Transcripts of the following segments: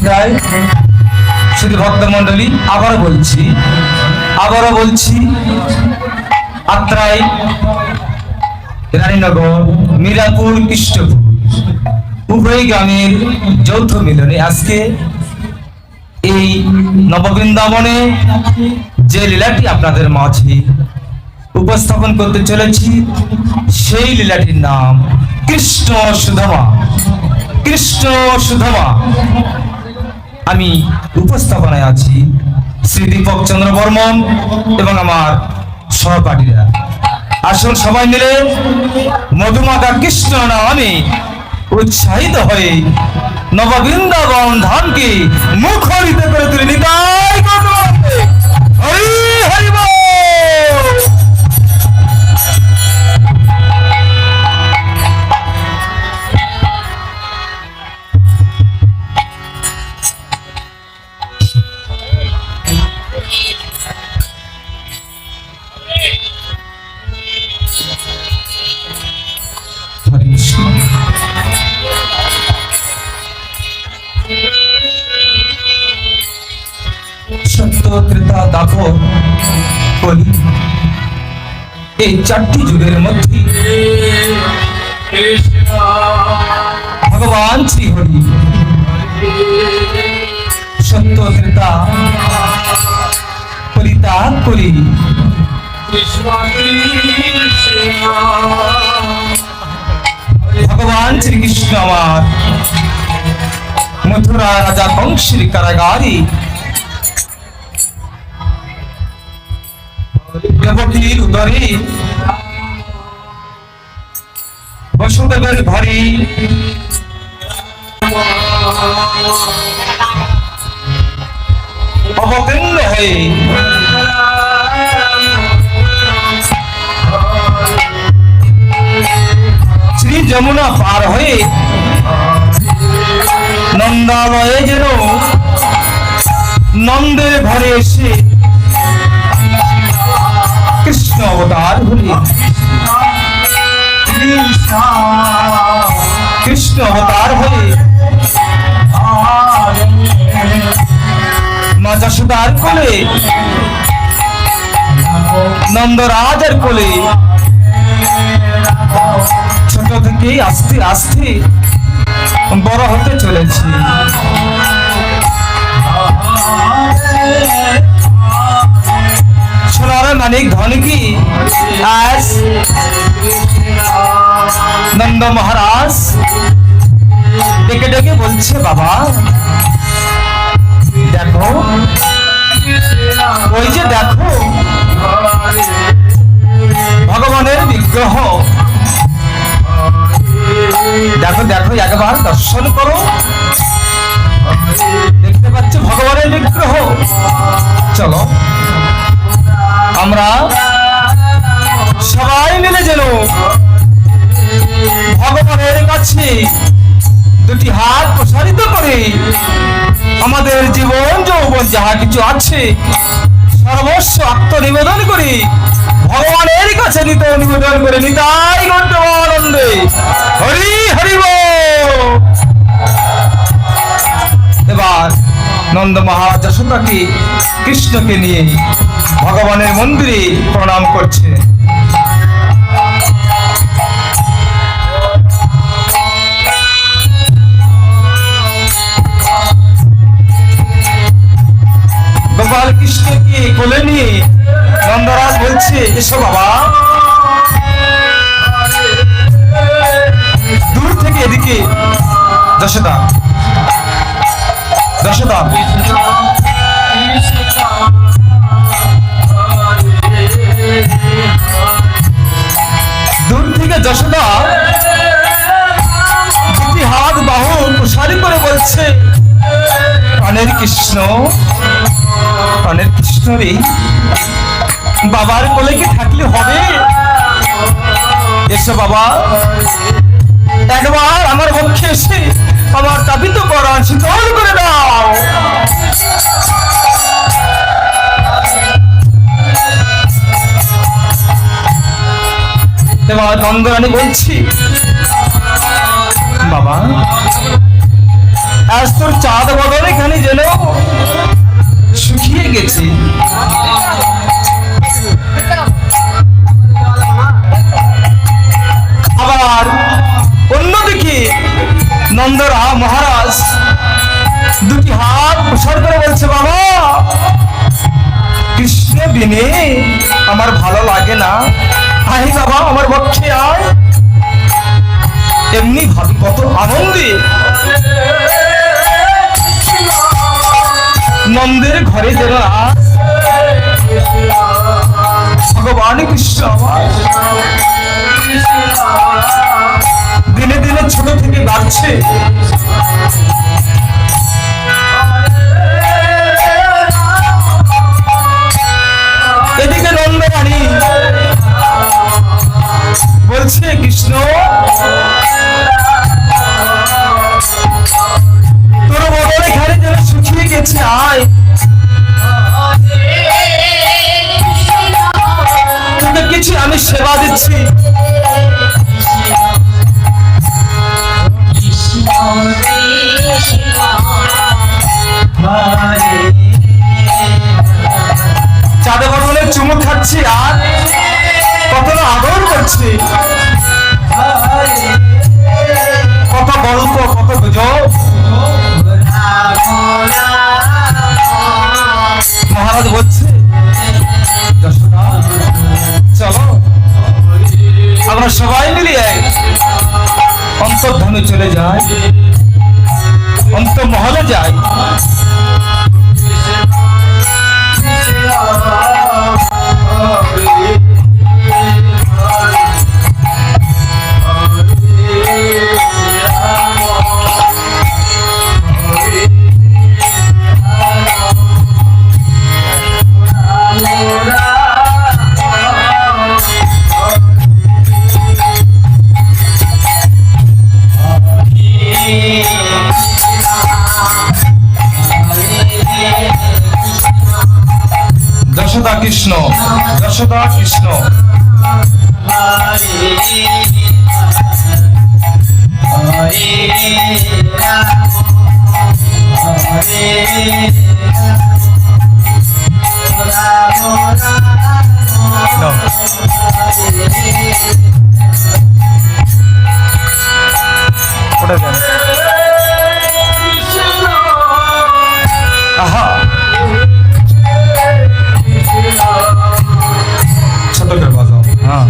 নমস্কার শুধু ভক্তমণ্ডলী, আবারও বলছি আত্রাই, রানীনগর, মিরাপুর, কৃষ্ণপুর উভয় গ্রামের যৌথ মিলনে আজকে এই নববৃন্দাবনে যে লীলাটি আপনাদের মাঝে উপস্থাপন করতে চলেছি সেই লীলাটির নাম কৃষ্ণ সুধামা। কৃষ্ণ সুধামা। আমি উপস্থাপনায় আছি শ্রী দীপক চন্দ্র বর্মন এবং আমার সহপাঠীরা। আসুন সবাই মিলে মধুমাতা কৃষ্ণ নামে উৎসাহিত হয়ে নববৃন্দাবন ধামকে মুখরিত করে তুলে নিতাই হরি হরি বল। সত্য ত্রেতা দাপর কলি এই চারটি যুগের মধ্যে ভগবান শ্রী হরি সত্য ত্রেতা পরিত্যাগ করি ভগবান শ্রীকৃষ্ণ আমার মথুরা রাজা কংসের কারাগারে দেবকীর উদরে বসুদেবের ঘরে অবতীর্ণ হয়ে শ্রী যমুনা পার হয়ে নন্দালয়ে যেন নন্দের ঘরে এসে কৃষ্ণ অবতার হলে কৃষ্ণ অবতার হয়ে মা যশোদার কোলে নন্দরাজের কোলে ছোট থেকে আস্তে আস্তে বড় হতে চলেছি। সোনার মানিক ধন কি আজ নন্দ মহারাজ ডেকে ডেকে বলছে, বাবা দেখো, ওই যে দেখো ভগবানের বিগ্রহ, দেখো দেখো একবার দর্শন করো, দেখতে পাচ্ছ ভগবানের বিগ্রহ। চলো আমরা সবাই মিলে যেন ভগবানের কাছে দুটি হাত প্রসারিত করে আমাদের জীবন যৌবন যাহা কিছু আছে সর্বস্ব আত্মনিবেদন করি ভগবানের কাছে নিবেদন করে নিতাই গৌরবানন্দে হরি হরি বল। এবার নন্দ মহারাজ যশোদাকে কৃষ্ণকে নিয়ে ভগবানের মন্দিরে প্রণাম করছে। গোপাল কৃষ্ণকে কোলে নিয়ে নন্দরাজ বলছে, এসো বাবা। দূর থেকে এদিকে যশোদা যশোদা দূর থেকে যশোদা দুটি হাত বাহু প্রসারিত করে বলছে, প্রাণের কৃষ্ণ, প্রাণের কৃষ্ণ রে, বাবার কোলে কি থাকলে হবে? এসো বাবা, একবার আমার পক্ষে এসে আমার তাপিত পরাণ শীতল করে দাও। এবার নন্দরানী বলছি, বাবা আজ তোর চাঁদ বদলে না, আয় বাবা আমার পক্ষে আয়। এমনি ভাবি কত আনন্দে নন্দের ঘরে যেন আজ ভগবান কৃষ্ণ আমার দিনে দিনে ছোট থেকে বাড়ছে। এদিকে নন্দরানী বলছে কৃষ্ণ তোর বদলে ঘরে যেন শুকিয়ে গেছে, আয় তোকে কিছু আমি সেবা দিচ্ছি। চাঁদে বদলে চুমু খাচ্ছি আর কত না আদর করছি, কত গল্প কত গুজব। মহারাজ বলছে যশোদা চলো আমরা সবাই মিলিয়ে অন্তর্ধানে চলে যাই, অন্তর্মহলে যাই। যশোদা কৃষ্ণ, যশোদা কৃষ্ণ। আহা ছোট করে বাজাও। হ্যাঁ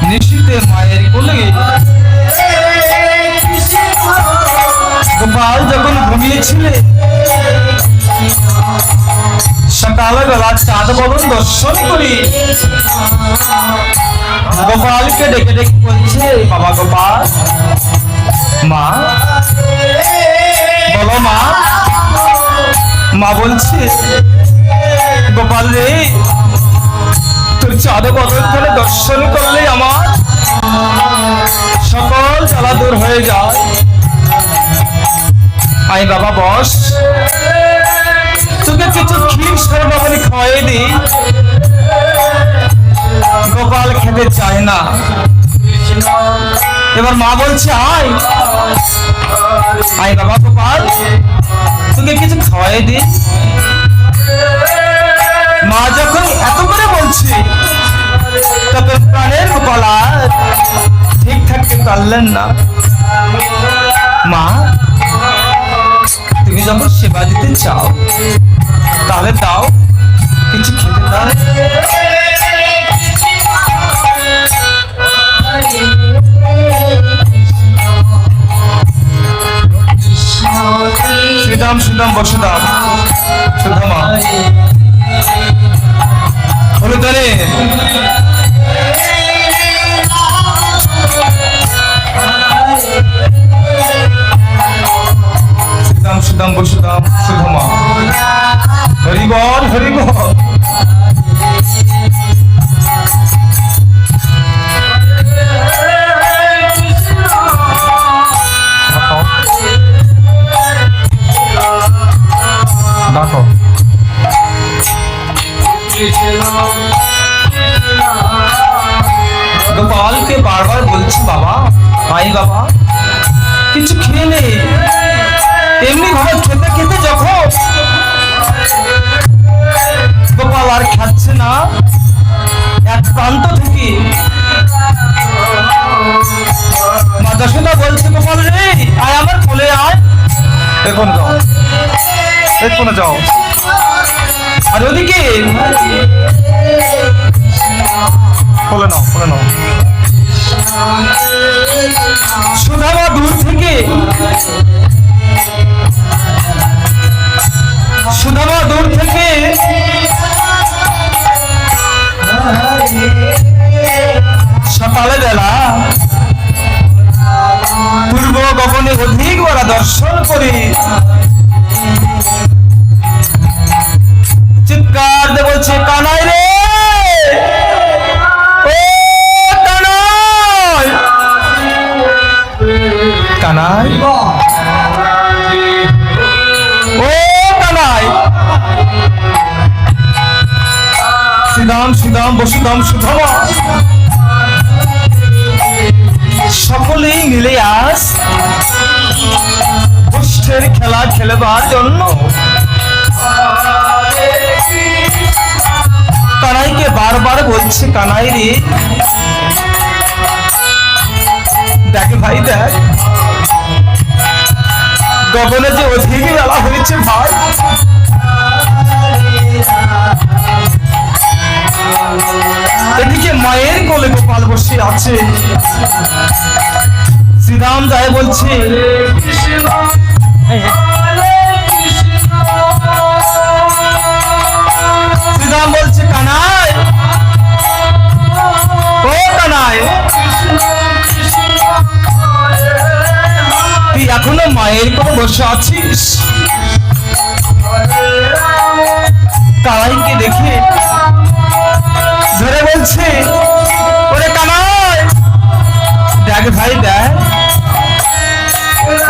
নিশীতে মায়ের কোলে গোপাল যখন ঘুমিয়েছিলে সকালবেলা চাঁদ বদন দর্শন করি গোপালকে ডেকে ডেকে বলছে বাবা গোপাল, মা বলো মা। মা বলছে গোপাল রে তোর চাঁদ বদন করে দর্শন করলে আমার সকল জ্বালা দূর হয়ে যায়। আয় বাবা বস, তোকে কিছু ক্ষীর সর্বাবলী খাওয়াই দি। গোপাল খেতে চায় না। এবার মা বলছে আয় আয় বাবা গোপাল তোকে কিছু খাওয়াই দি। মা যখন এত করে বলছে তখন প্রাণের গোপাল আর ঠিক থাকতে পারলেন না। মা তুমি যখন সেবা দিতে চাও তাহলে দাও, কিছু খেতে দাও। শ্রীরাম শ্রীরাম বসুদাম সুধামা হলো তারে শ্রীরাম সুদাম বসুদাম সুধামা হরিবল হরিবল। দেখো গোপালকে বারবার বলছি বাবা আই বাবা, কিছু খেয়ে নে। এমনি ভাবে খেতে খেতে যখন গোপাল আর খাচ্ছে না, এক প্রান্ত থেকে মা যশোদা বলছে, গোপাল রে আয় আমার কোলে আয়। এখন যাও, এখন যাও। আর ওদিকে কোলে নাও, কোলে নাও। সুধামা দূর থেকে সকালে বেলা পূর্ব গগনে অধিক বড় দর্শন করে চিৎকার দিয়ে বলছে, কানাই রে, ও কানাই, কানাই, ও কানাই। শ্রীরাম শ্রীরাম বসুদাম সুধামা সকলেই মিলে আস গোষ্ঠের খেলা খেলবার জন্য কানাইকে বারবার বলছে, কানাই রে দেখ ভাই, দেখ গগনে যে অধিক বেলা হয়েছে ভাই, এদিকে মায়ের কোলে গোপাল বসে আছে। শ্রীরাম যায় বলছে, শ্রীরাম বলছে, কানাই, ও কানাই, তুই এখনো মায়ের কোলে বসে আছিস? কানাইকে দেখে ধরে বলছে, ওরে কানাই দেখ ভাই, দেখ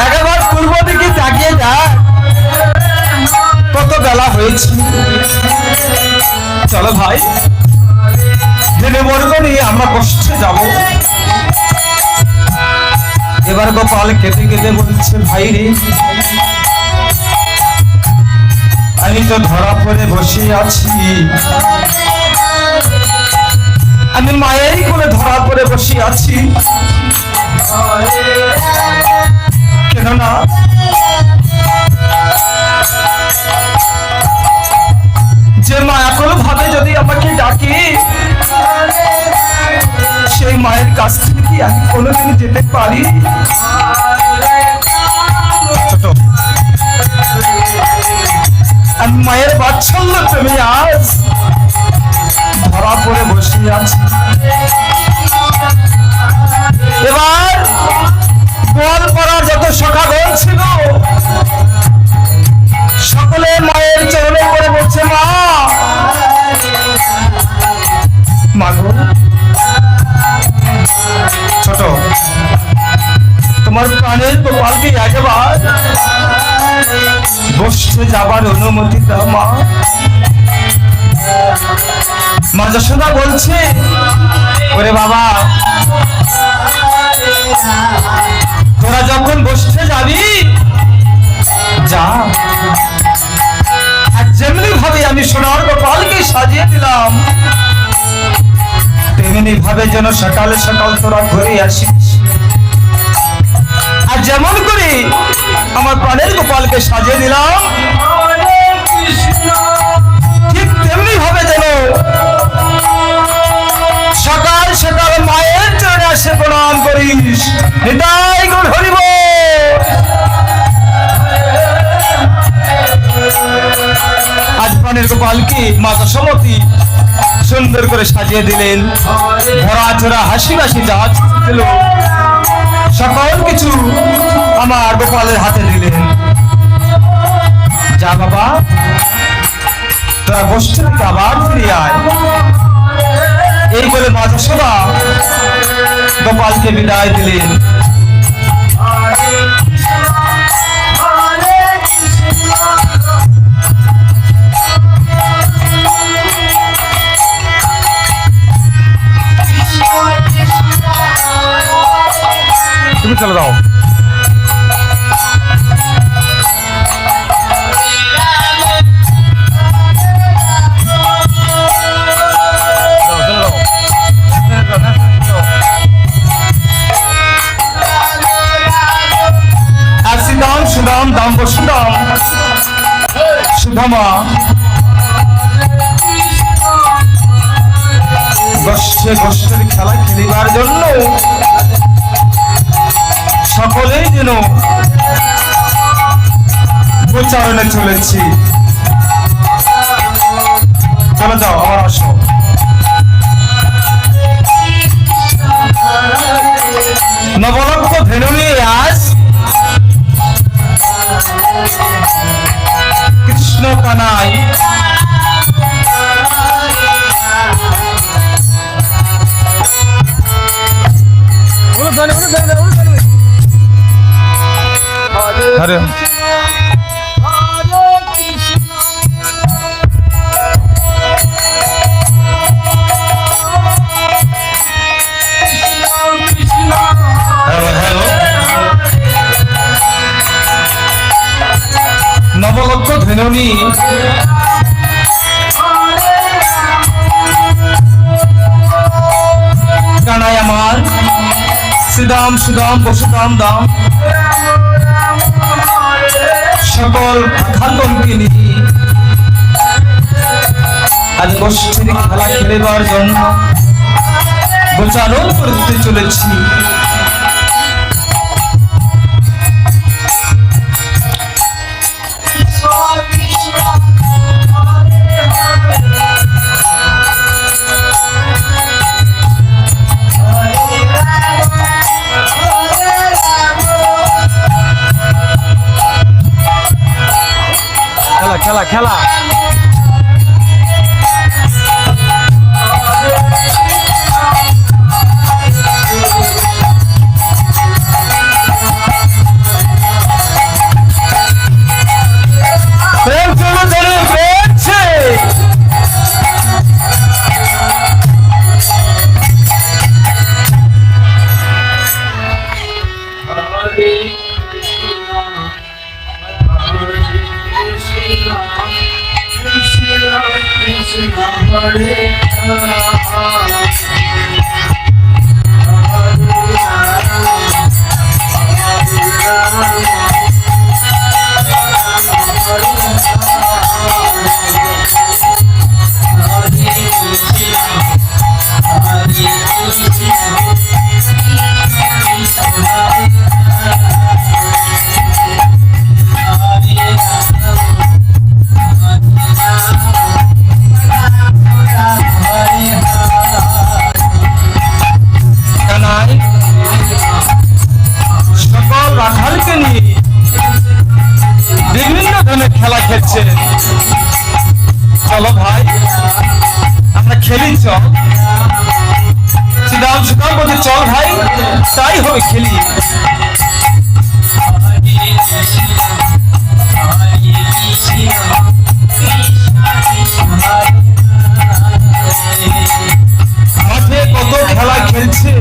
একবার পূর্ব দিকে তাকিয়ে দেখ, কত বেলা হয়েছে। চলো ভাই, জেনে বর্গ নিয়ে আমরা কষ্টে যাব। এবার গোপাল কেঁদে কেঁদে বলছে, ভাই রে, আমি তো ধরা পড়ে বসে আছি, আমি মায়েরই কোলে ধরা পড়ে বসে আছি। কেননা যে মা এখন ভাবে যদি আমাকে ডাকে, সেই মায়ের কাছ থেকে কি আমি কোনোদিন যেতে পারি? আমি মায়ের বাৎসল্য প্রেমে আজ ধরা পড়ে বসে আছি। এবার গোয়াল পাড়ার যত সখাগণ ছিল সকলে মায়ের চরণে পড়ে বলছে, মা, মাগো ছোট, তোমার প্রাণের গোপালকে একবার বসতে যাবার অনুমতি দাও মা। মা যশোদা বলছে, ওরে বাবা, তোরা যখন বসতে যাবি যা, আর যেমনি ভাবে আমি সোনার গোপালকে সাজিয়ে দিলাম, তেমনি ভাবে যেন সকালে সকাল তোরা ঘুরে আসিস। আর যেমন করে আমার প্রাণের গোপালকে সাজিয়ে দিলাম, ঠিক তেমনি ভাবে যেন সকাল সকাল মায়ের চরণে আসে প্রণাম করিস। নিতাই গৌর হরি বল। আজ প্রাণের গোপালকে মা যশোমতী সুন্দর করে সাজিয়ে দিলেন, ভরা চোরা হাসি হাসি যা দিল সকল কিছু আমার গোপালের হাতে দিলেন। যা বাবা, তোরা গোষ্ঠী থেকে আবার ফিরে আয়। এই বলে মা যশোদা গোপালকে বিদায় দিলেন। তুমি চলে যাও। গোষ্ঠে গোষ্ঠীর খেলা খেলিবার জন্য সকলেই যেন প্রচারণে চলেছি। চলে যাও, আবার আসো। নবলক্ষ ধেনু নিয়ে আজ কৃষ্ণ কানাই হরে নবলক্ষ ধেনুনি কানাই আমার শ্রীদাম সুদাম বসুদাম দাম সকল ভাখালকে নিয়ে আজ গোষ্ঠীর খেলা খেলিবার জন্য গোচারণ করতে চলেছি। খেলা খেলা খেলা খেলছে। চলো ভাই আমরা খেলি, চল সিদ্ধান্ত সুদাম বলতে চল ভাই, তাই হবে খেলি। মাঠে কত খেলা খেলছে,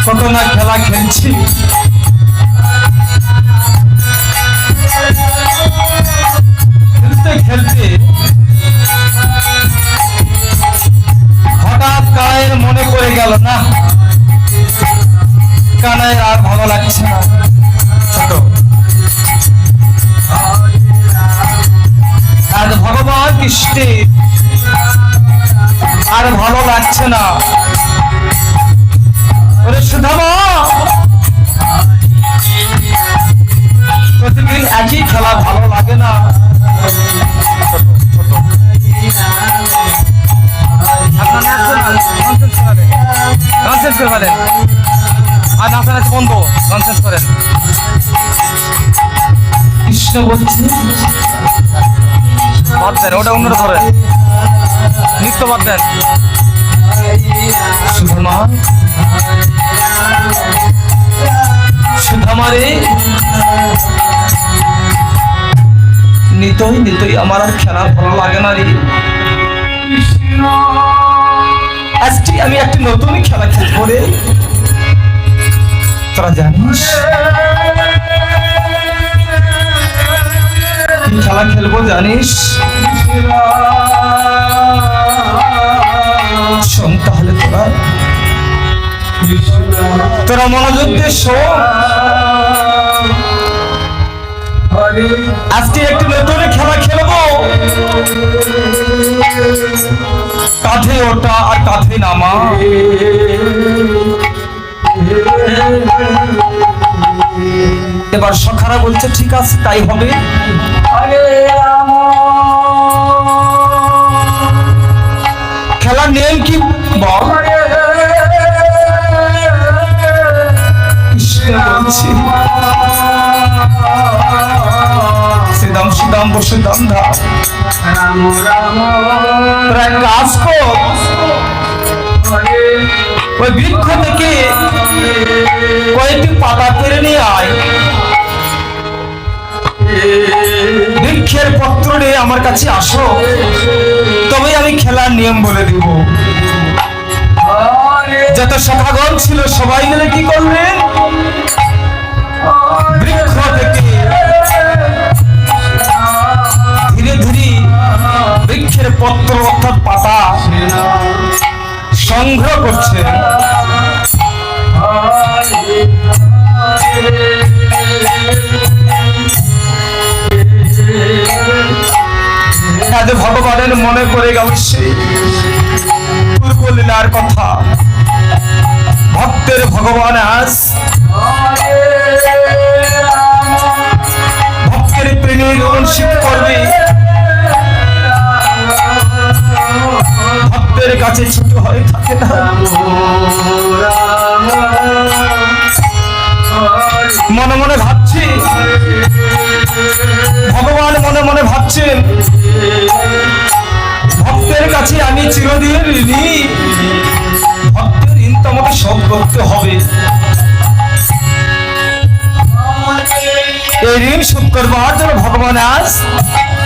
কত না খেলা খেলছি। খেলতে খেলতে হঠাৎ কানাইয়ের মনে পড়ে গেল, না কানাই আর ভালো লাগছে না, ছোট আর ভগবান কৃষ্ণে আর ভালো লাগছে না। ওরে সুধামা না। ননসেন্স করে ফেলেন আর নাচানাচি বন্ধ, ননসেন্স করেন। কৃষ্ণ বলছে বাদ দেন, ওটা অন্যটা ধরেন, নৃত্য বাদ দেন। সুধমা সুধমারে নিতই নিতই আমার আর খেলা ভালো লাগে না রে। আজকে আমি একটা নতুন খেলা খেলবো রে। তোরা জানিস কি খেলা খেলবো জানিস? শোন তাহলে তোরা মনোযোগ দিয়ে শোন। আজকে একটি নতুন খেলা খেলবো। কাঁধে ওটা আর কাঁধে নামা। এবার সখারা বলছে ঠিক আছে তাই হবে। খেলার নিয়ম কি বল? বলছি শ্রীদাম শ্রীদাম বসুদাম ধা। প্রায় কাজ কর, ওই বৃক্ষ থেকে কয়েকটি পাতা পেরে নিয়ে আয়। বৃক্ষের পত্র নিয়ে আমার কাছে আসো, তবে আমি খেলার নিয়ম বলে দিব। যত সখাগণ ছিল সবাই মিলে কি করলেন? বৃক্ষ থেকে ধীরে ধীরে বৃক্ষের পত্র অর্থাৎ পাতা সংগ্রহ করছে। ভগবানের মনে করে গেল সেই পূর্ব লীলার কথা। ভক্তের ভগবান আজ ভক্তের প্রেমের অনুষ্ঠিত করবে। ভক্তের কাছে ছোট হয়ে থাকে না। মনে মনে ভাবছি, ভগবান মনে মনে ভাবছেন ভক্তের কাছে আমি চিরদিন ঋণী। ভক্তের ঋণ তো আমাকে শোধ করতে হবে। এই ঋণ শোধ করবার জন্য ভগবান আজ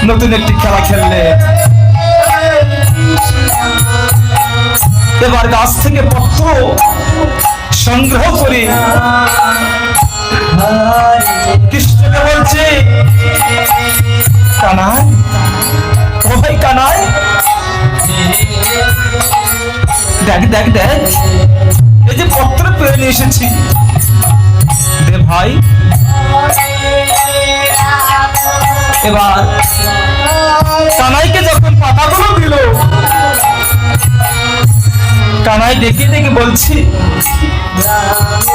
নতুন একটি খেলা খেললে। এবার গাছ থেকে পত্র সংগ্রহ করে কৃষ্ণকে বলছে কানাই, ও ভাই কানাই, দেখ দেখ দেখ এই যে পত্র পেয়ে নিয়ে এসেছি রে ভাই। এবার কানাইকে যখন পাতাগুলো দিল, কানাই দেখে দেখে বলছি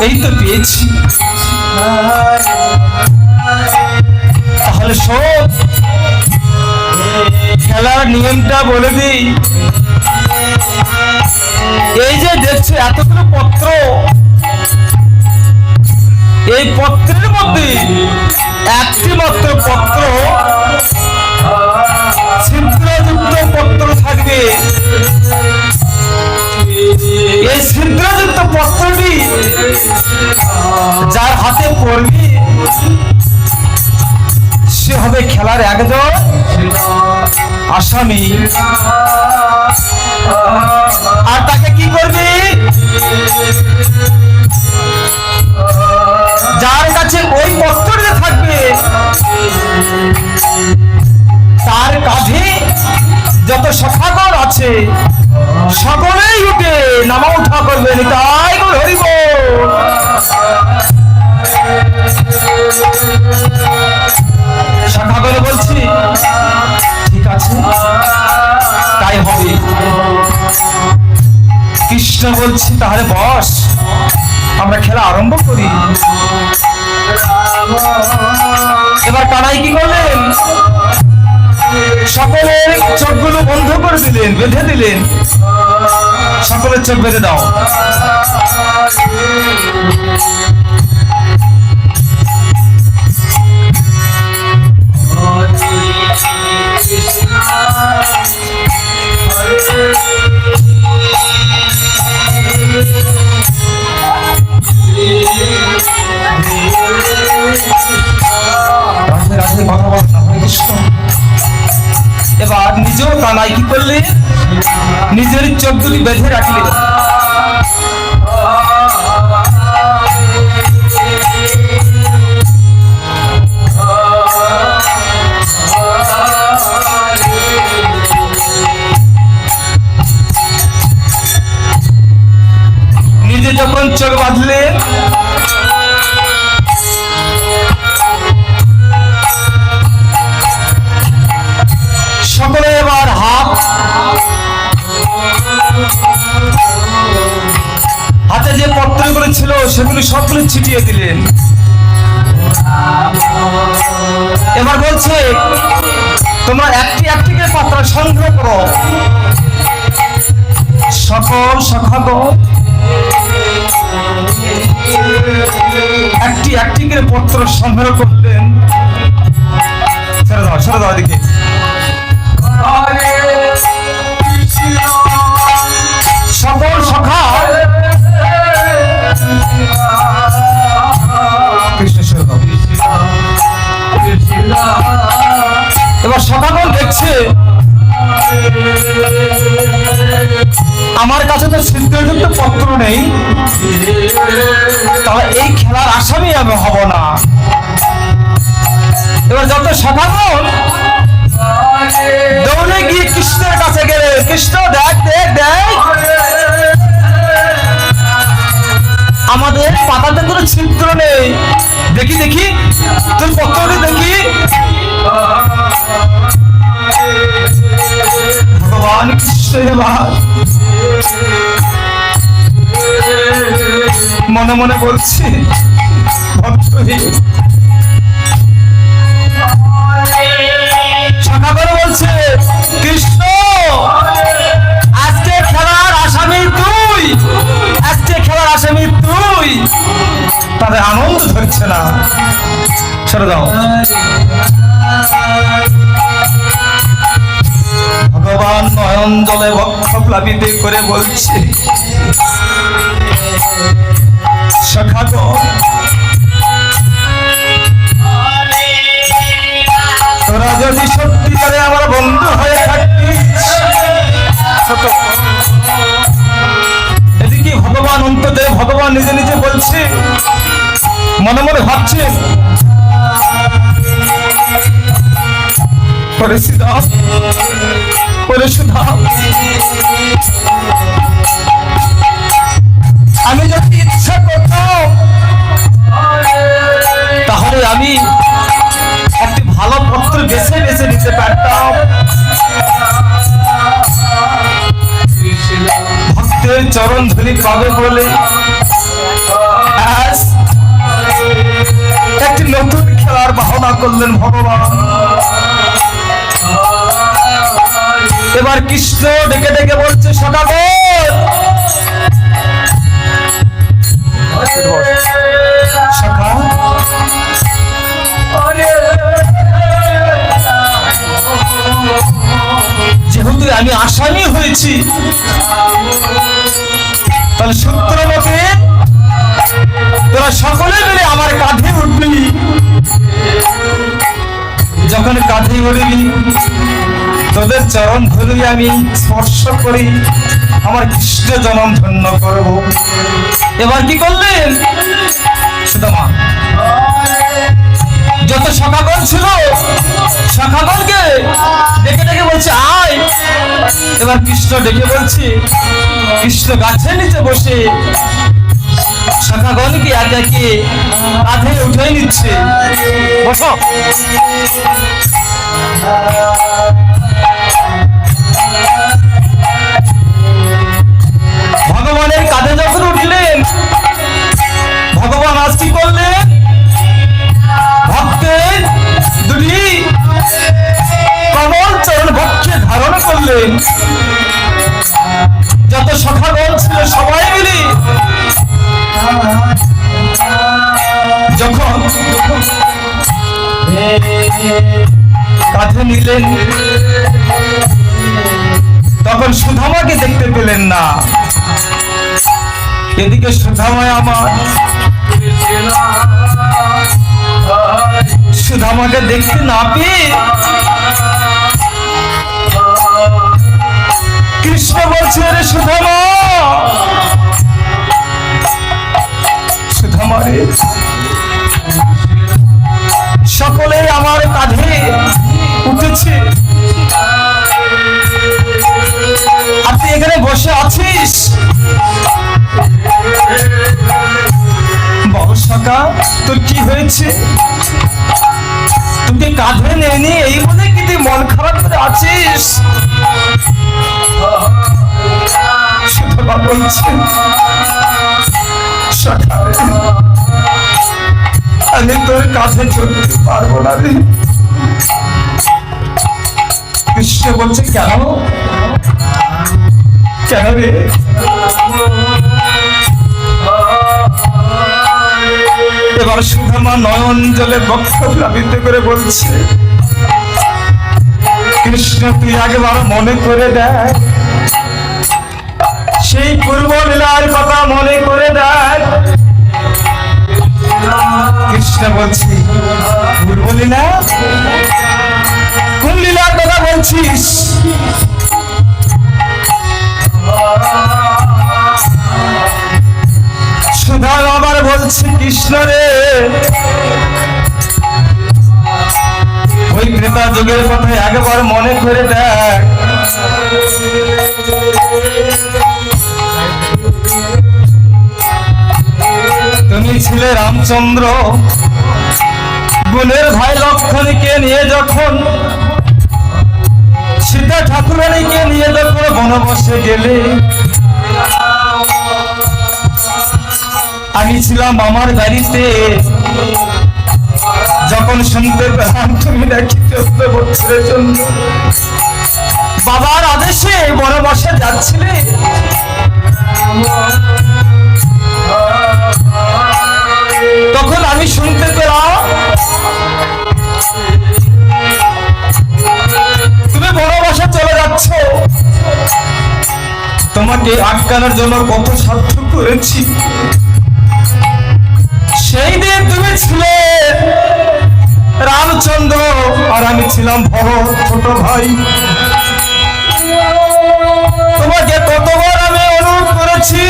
এই তো পেয়েছি। তাহলে শোন, খেলার নিয়মটা বলে দিই। এই যে দেখছো এতগুলো পত্র, এই পত্রের মধ্যে একটি মাত্র পত্র ছিদ্রযুক্ত পত্র থাকবে। এই ছিদ্রযুক্ত পত্রটি যার হাতে পড়বে সে হবে খেলার একজন আসামি। আর তাকে কি করবে? যার কাছে ওই পত্রটি থাকবে তার কাঁধে যত সখাগণ আছে সকলেই উঠে নামা উঠা করবে। তাই হরিব। সখাগণ বলছি ঠিক আছে তাই হবে। কৃষ্ণ বলছি তাহলে বস, আমরা খেলা আরম্ভ করি। এবার কানাই কি করলেন? সকলের চোখগুলো বন্ধ করে দিলেন, বেঁধে দিলেন। সকলের চোখ বেঁধে দাও। রাধে রাধে কথা বল না, হরে কৃষ্ণ। এবার নিজেও কানাই কি করলে, নিজের চোখ দুটি বেঁধে রাখলে। নিজে যখন চোখ বাঁধলেন, সকলে এবার হাতে যে পত্রগুলো ছিল সেগুলি সবগুলো ছিটিয়ে দিলেন। এবার বলছে তোমরা একটি একটি করে পাত্র সংগ্রহ করো। সকল সখাগণ একটি একটি করে পত্র সংগ্রহ করলেন। ছেড়ে দাও, ছেড়ে দাও এদিকে। সকল সখা এবার সখাগণ দেখছে আমার কাছে তো সিদ্ধযুক্ত পত্র নেই, তাহলে এই খেলার আসামি আমি হব না। এবার যত সখাগণ দৌড়ে গিয়ে কৃষ্ণের কাছে গেলে, কৃষ্ণ দেখ দেখ দেখ, আমাদের পাতাতে কোনো ছিদ্র নেই, দেখি দেখি তোর পত্রটি দেখি। ভগবান কৃষ্ণ মনে মনে বলছি শাখা করে বলছে, কৃষ্ণ আজকে খেলার আসামি তুই, আজকে খেলার আসামি তুই। তাদের আনন্দ ধরছে না। সরে দাও। ভগবান নয়ন জলে বক্ষ প্লাবিত করে বলছে, সখাগণ তোরা যদি সত্যিকারে আমার বন্ধু হয়ে থাকিস। এদিকে ভগবান অন্তদে ভগবান নিজে নিজে বলছে, মনে মনে ভাবছে আমি যদি ইচ্ছা করতাম তাহলে আমি একটি ভালো পত্র বেছে বেছে নিতে পারতাম। ভক্তের চরণ ধুলি পাবে বলে একটি নতুন খেলার বাহনা করলেন ভগবান। এবার কৃষ্ণ ডেকে ডেকে বলছে, সদাগর সখা যেহেতু আমি আসামি হয়েছি, তাহলে সূত্র মতে তোরা সকলে মিলে আমার কাঁধে উঠবি। যখন কাঁধে উঠবি তোদের চরণ ধরে আমি স্পর্শ করি, আমার কৃষ্ণ জনম ধন্য করব। এবার কি করলেন সুদামা? যত সখাগণ ছিল সখাগণকে ডেকে ডেকে বলছে আয়। এবার কৃষ্ণ ডেকে বলছে, কৃষ্ণ গাছের নিচে বসে সখাগণকে একে একে কাঁধে উঠে নিচ্ছে। বসো। ভগবানের কাঁধে যখন উঠলেন, ভগবান আজ কি করলেন? ভক্তের দুটি কমল চরণ কাঁধে নিলেন। তখন সুধামাকে দেখতে পেলেন না। এদিকে সুধামায় আমার সুধামাকে দেখতে না পেয়ে কৃষ্ণ বলছে, রে সুধামা, সুধামা রে, সকলে আমার কাঁধে উঠেছে, আর তুই এখানে বসে আছিস। বল সখা, তোর কি হয়েছে? তোকে কাঁধে নেয়নি এই বলে কি তুই মন খারাপ করে আছিস? সুধামা বলছে, সখা আমি তোর কাছে চলতে পারবো না রে। কৃষ্ণ বলছে, কেন কেন রে? এবার সুধামা নয়ন জলে বক্ষ প্লাবিত করে বলছে, কৃষ্ণ তুই একবার মনে করে দেখ, সেই পূর্ব লীলার কথা মনে করে দেখ। কৃষ্ণ বলছি, পূর্ব লীলা? কোন লীলার কথা বলছিস? সুধা আবার বলছে, কৃষ্ণ রে, ওই ক্রেতা যুগের কথা একবার মনে করে দেখ। তুমি ছিলে রামচন্দ্র, বোনের ভাই লক্ষ্মণকে নিয়ে যখন, সীতা ঠাকুরানীকে নিয়ে যখন বনবাসে গেলে, আমি ছিলাম আমার বাড়িতে। যখন শুনতে পেলাম তুমি নাকি 14 বছরের জন্য বাবার আদেশে বনবাসে যাচ্ছিলে, তখন আমি শুনতে পেলাম তুমি বনবাসে চলে যাচ্ছ। তোমাকে আটকানোর জন্য কত সাধ্য করেছি। সেই দিন তুমি ছিলে রামচন্দ্র আর আমি ছিলাম ভরত, ছোট ভাই। তোমাকে কতবার আমি অনুরোধ করেছি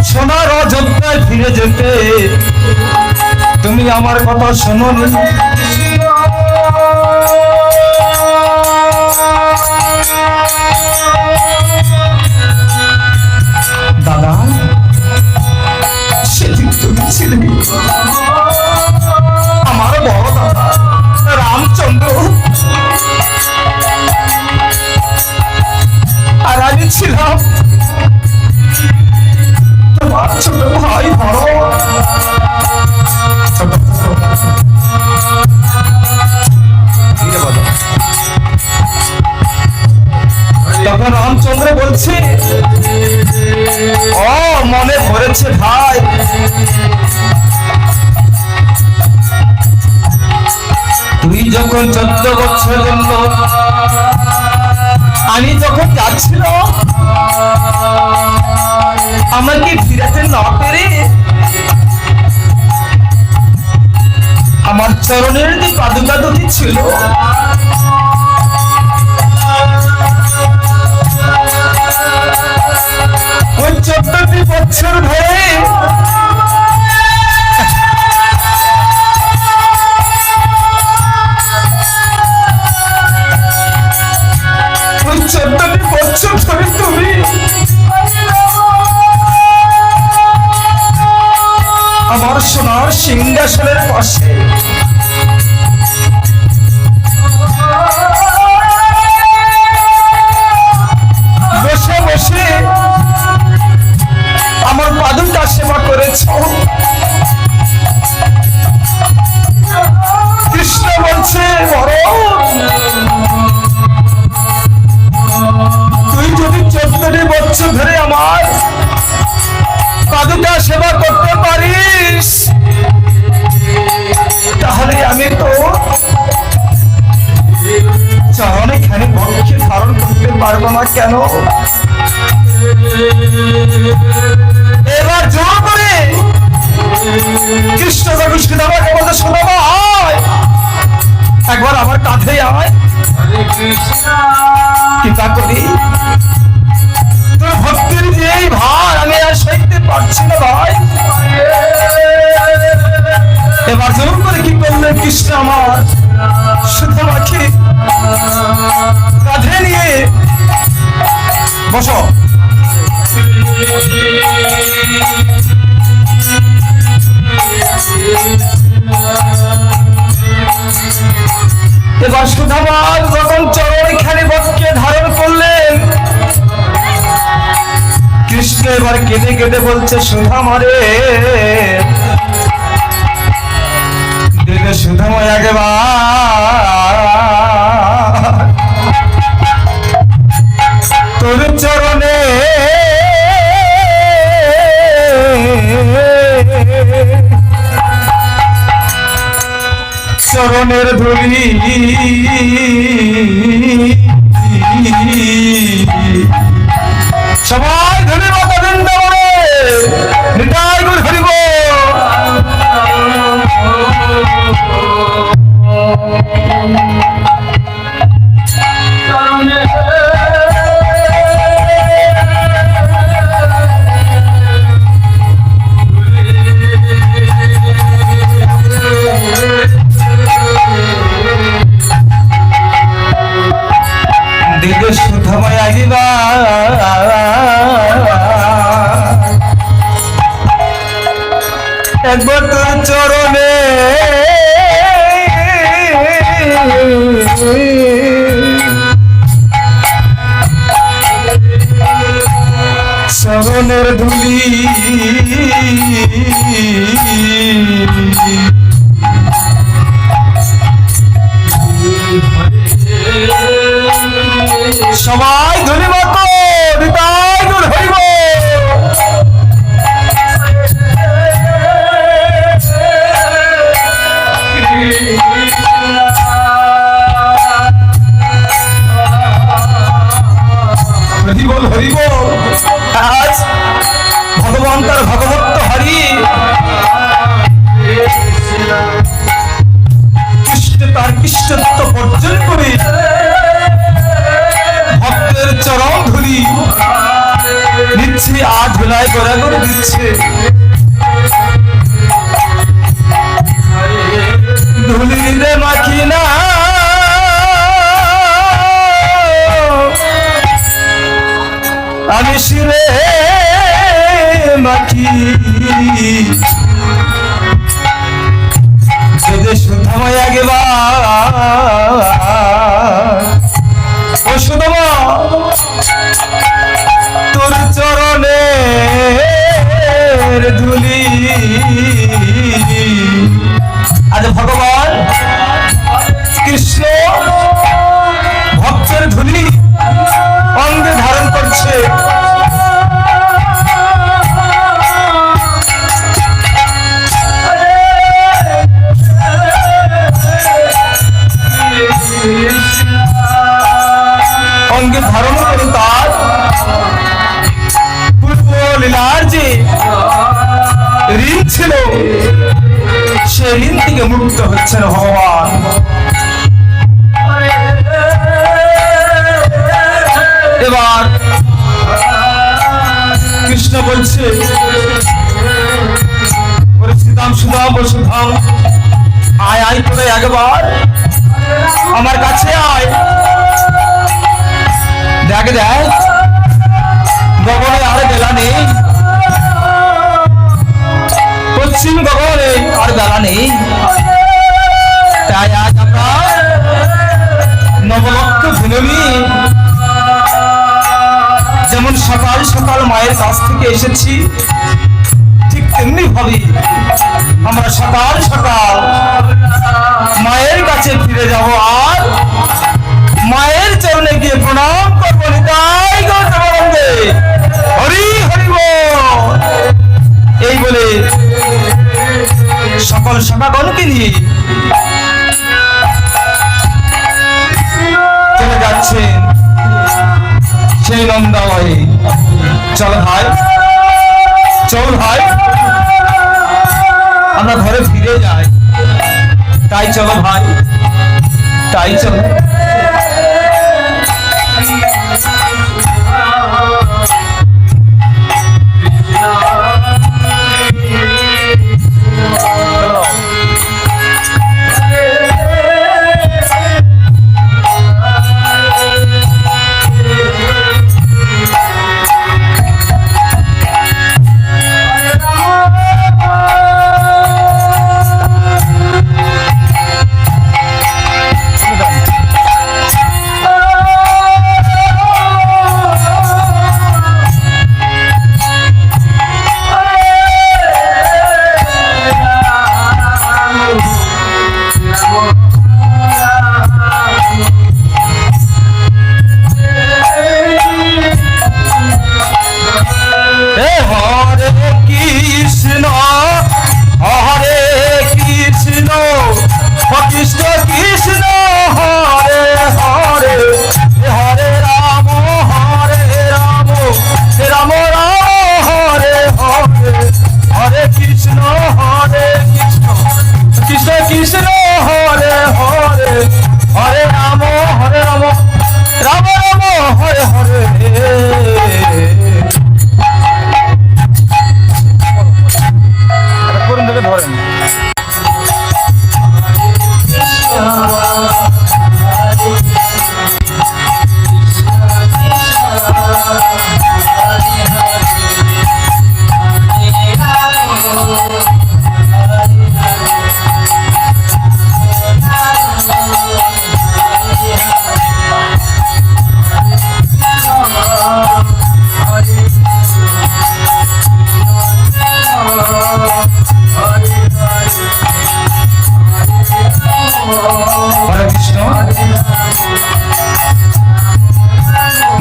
সোনার অযোধ্যায় ফিরে যেতে, তুমি আমার কথা শোনোনি। দাদা, সেদিন তুমি ছিলে আমার বড় দাদা রামচন্দ্র, আর আমি ছিলাম তোমার ছোট ভাই ভরত। তখন রামচন্দ্র বলছে, ও মনে পড়েছে ভাই, তুই যখন 14 বছরের জন্য আমি যখন যাচ্ছিল, আমাকে ফিরাতে না পেরে আমার চরণের যে পাদুকা দুটি ছিল, ওই 14টি বছর ধরে তুমি আমার সোনার সিংহাসনের পাশে বসে বসে আমার পাদুকা সেবা করেছ। কৃষ্ণ বলছে, তুই যদি 14 বছর ধরে আমার পাদুকা সেবা করতে পারিস, কেন? এবার জোর করে কৃষ্ণ যখন সুদামাকে বলতে, সুদামা আয়, একবার আমার কাঁধে আয়। কি তা করি? তোর ভক্তির যে এই ভার আমি আর সইতে পারছি না ভাই। এবার জোর করে কি করলেন কৃষ্ণ আমার সুদামাকে কাঁধে নিয়ে বসো। এবার সুদামা যখন চরণখানি বক্ষে ধারণ করলেন, কৃষ্ণ এবার কেঁদে কেঁদে বলছে, সুদামা রে, সুদামা একবার তোর চরণে চরণের ধুলি সবাই ধরে মাতা বৃন্দাবনে নিতাই গুণ হরিব। সুধাময় আহিবা একবার তোর চরণে চরণের ধুলি সবাই ধরে মতো নিতাই গুণ হইব। হরিবল হরিবল। আজ ভগবান তার ভগবত্ত হরি কৃষ্ণ তার কৃষ্ণত্ব বর্জন করে ভক্তের চরণ ধুলি নিচ্ছে, আর ধুলায় গড়া করে দিচ্ছে। ধুলিরে মাখি না আমি শিরে মাখি, সুধাময় একবার ও সুদামা তোর চরণের ধুলি। আজ ভগবান কৃষ্ণ ভক্তের ধুলি অঙ্গে ধারণ করছে। অঙ্গে ধারণ করে তার পূর্ব লীলার যে ঋণ ছিল, সে ঋণ থেকে মুক্ত হচ্ছেন ভগবান। এবার কৃষ্ণ বলছে, সুদাম সুদাম ও সুধাম আয় আয় করে একবার আমার কাছে আয়। দেখ দেখ গগনে আর বেলা নেই, পশ্চিম গগনে আর বেলা নেই। তাই আজ আমরা নবলক্ষ ধুনমি যেমন সকাল সকাল মায়ের কাছ থেকে এসেছি, ঠিক তেমনি ভাবে আমরা সকাল সকাল মায়ের কাছে ফিরে যাব, আর মায়ের চরণে গিয়ে প্রণাম করবো। নিতাই গৌরবন্দে হরি হরি বল। এই বলে সকল সখাগণকে নিয়ে চলে যাচ্ছেন সেই নন্দালয়ে। চল ভাই, চল ভাই, আমরা ঘরে ফিরে যাই। তাই চলো ভাই, তাই চলো।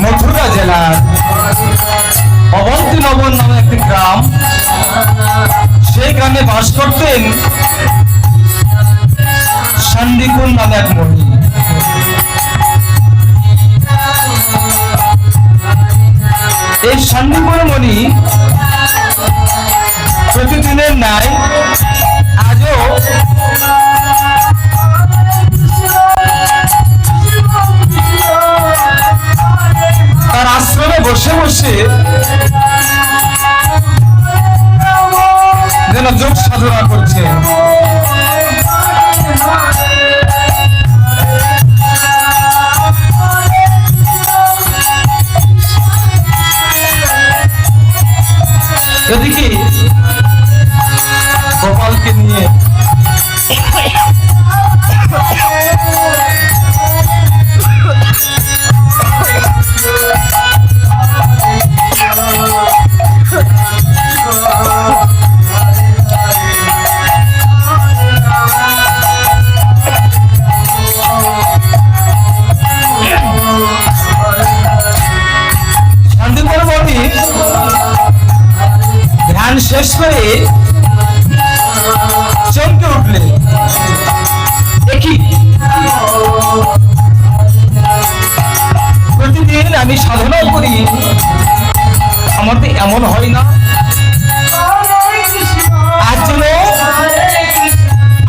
মথুরা জেলার অবন্তী নগর নামে একটি গ্রাম, সেই গ্রামে বাস করতেন শান্তিকুল নামে এক মণি। এই শান্তিকুল মণি প্রতিদিনের ন্যায় আজও তার আশ্রমে বসে বসে যেন যোগ সাধনা করছে। এদিকে গোপালকে নিয়ে ধ্যান শেষ করে চমকে উঠলে, দেখি প্রতিদিন আমি সাধনা করি, আমার তো এমন হয় না। আজ যেন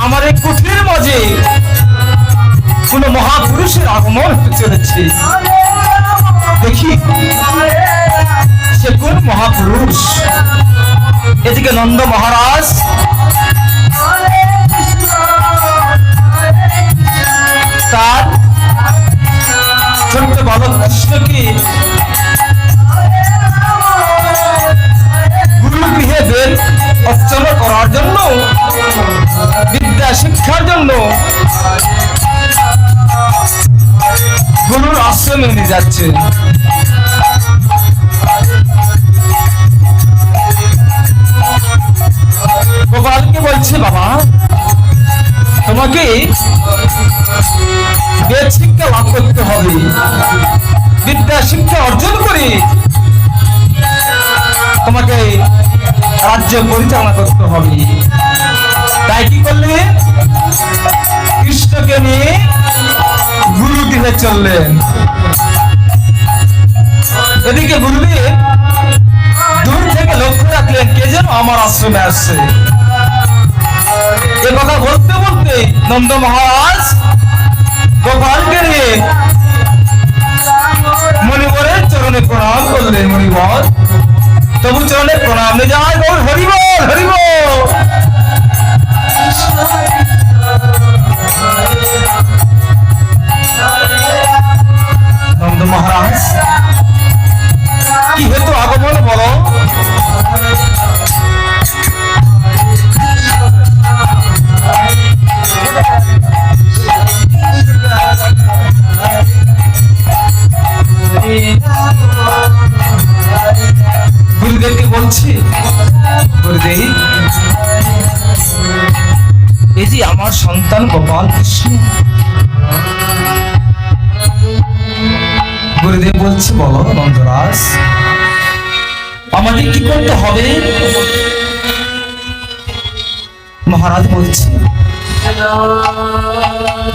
আমার এই কুঠির মাঝে কোন মহাপুরুষের আগমন হতে চলেছে। দেখি সে কোন মহাপুরুষ। এদিকে নন্দ মহারাজ তার ছোট্ট বালক কৃষ্ণকে গুরু গৃহে বের অর্চনা করার জন্য, বিদ্যা শিক্ষার জন্য গুরুর আশ্রমে নিয়ে যাচ্ছে। গোপালকে বলছে, বাবা তোমাকে বেদ শিক্ষা লাভ করতে হবে, বিদ্যা শিক্ষা অর্জন করে তোমাকে রাজ্য পরিচালনা করতে হবে। তাই কি করলে? কৃষ্ণকে নিয়ে গুরু গৃহে চললেন। বললেন কে যেন আমার আশ্রমে আসছে। এ কথা বলতে বলতে নন্দ মহারাজ গোপালকে নিয়ে মণিবরের চরণে প্রণাম করলেন। মণিবর তবু চরণে প্রণাম নিয়ে যায়, গৌর হরিবল হরিবল। নন্দ মহারাজ কি হেতু আগমন বলো? গুরুদেবকে বলছি, গুরুদেব এই যে আমার সন্তান গোপাল কৃষ্ণ। গুরুদেব বলছে বলো নন্দরাজ আমাদের কি করতে হবে? মহারাজ বলছে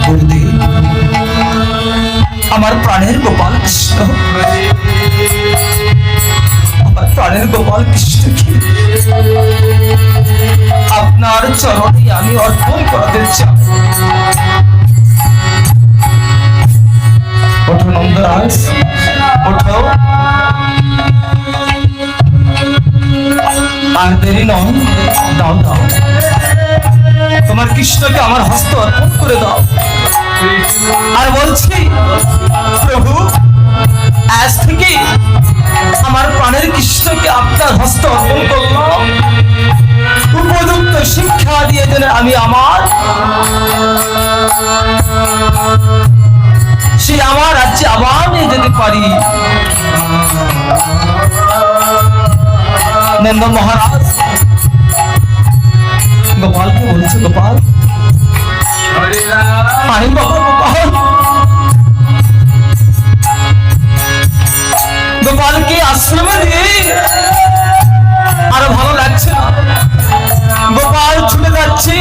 গুরুদেব আমার প্রাণের গোপাল কৃষ্ণ, আমার প্রাণের গোপাল কৃষ্ণকে আপনার চরণে আমি অর্পণ করাতে চাই। ওঠো নন্দরাজ ওঠো, আর দেরি নয়, দাও দাও তোমার কৃষ্ণকে আমার হস্ত অর্পণ করে দাও। আর বলছি প্রভু আজ থেকে আমার প্রাণের কৃষ্ণকে আপনার হস্ত অর্পণ করলাম। উপযুক্ত শিক্ষা দিয়ে যেন আমি আমার সে আমার রাজ্যে আবার নিয়ে যেতে পারি। নন্দ মহারাজ গোপালকে বলছে গোপাল আমি বাবা গোপাল, গোপালকে আশ্রমে দিয়ে আরো ভালো লাগছে না। গোপাল ছুটে যাচ্ছে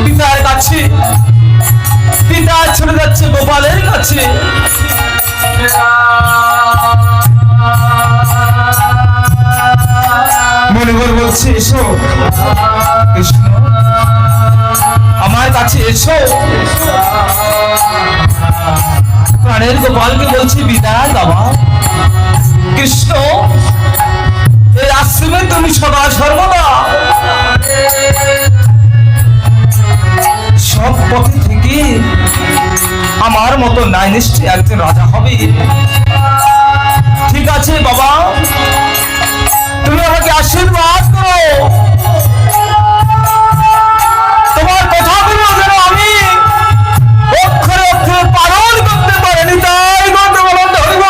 পিতার কাছে, পিতা ছুটে যাচ্ছে গোপালের কাছে। মণিবর বলছে এসো কৃষ্ণ আমার কাছে এসো। প্রাণের গোপালকে বলছি বিদায় বাবা কৃষ্ণ, এই আশ্রমে তুমি সদা সর্বদা সব পথে থেকে আমার মতো ন্যায় নিশ্চয় একজন রাজা হবে। ঠিক আছে বাবা তুমি আমাকে আশীর্বাদ করো, তোমার কথাগুলো যেন আমি অক্ষরে অক্ষরে পালন করতে পারিনি। তাই গন্ধ বলন ধরব।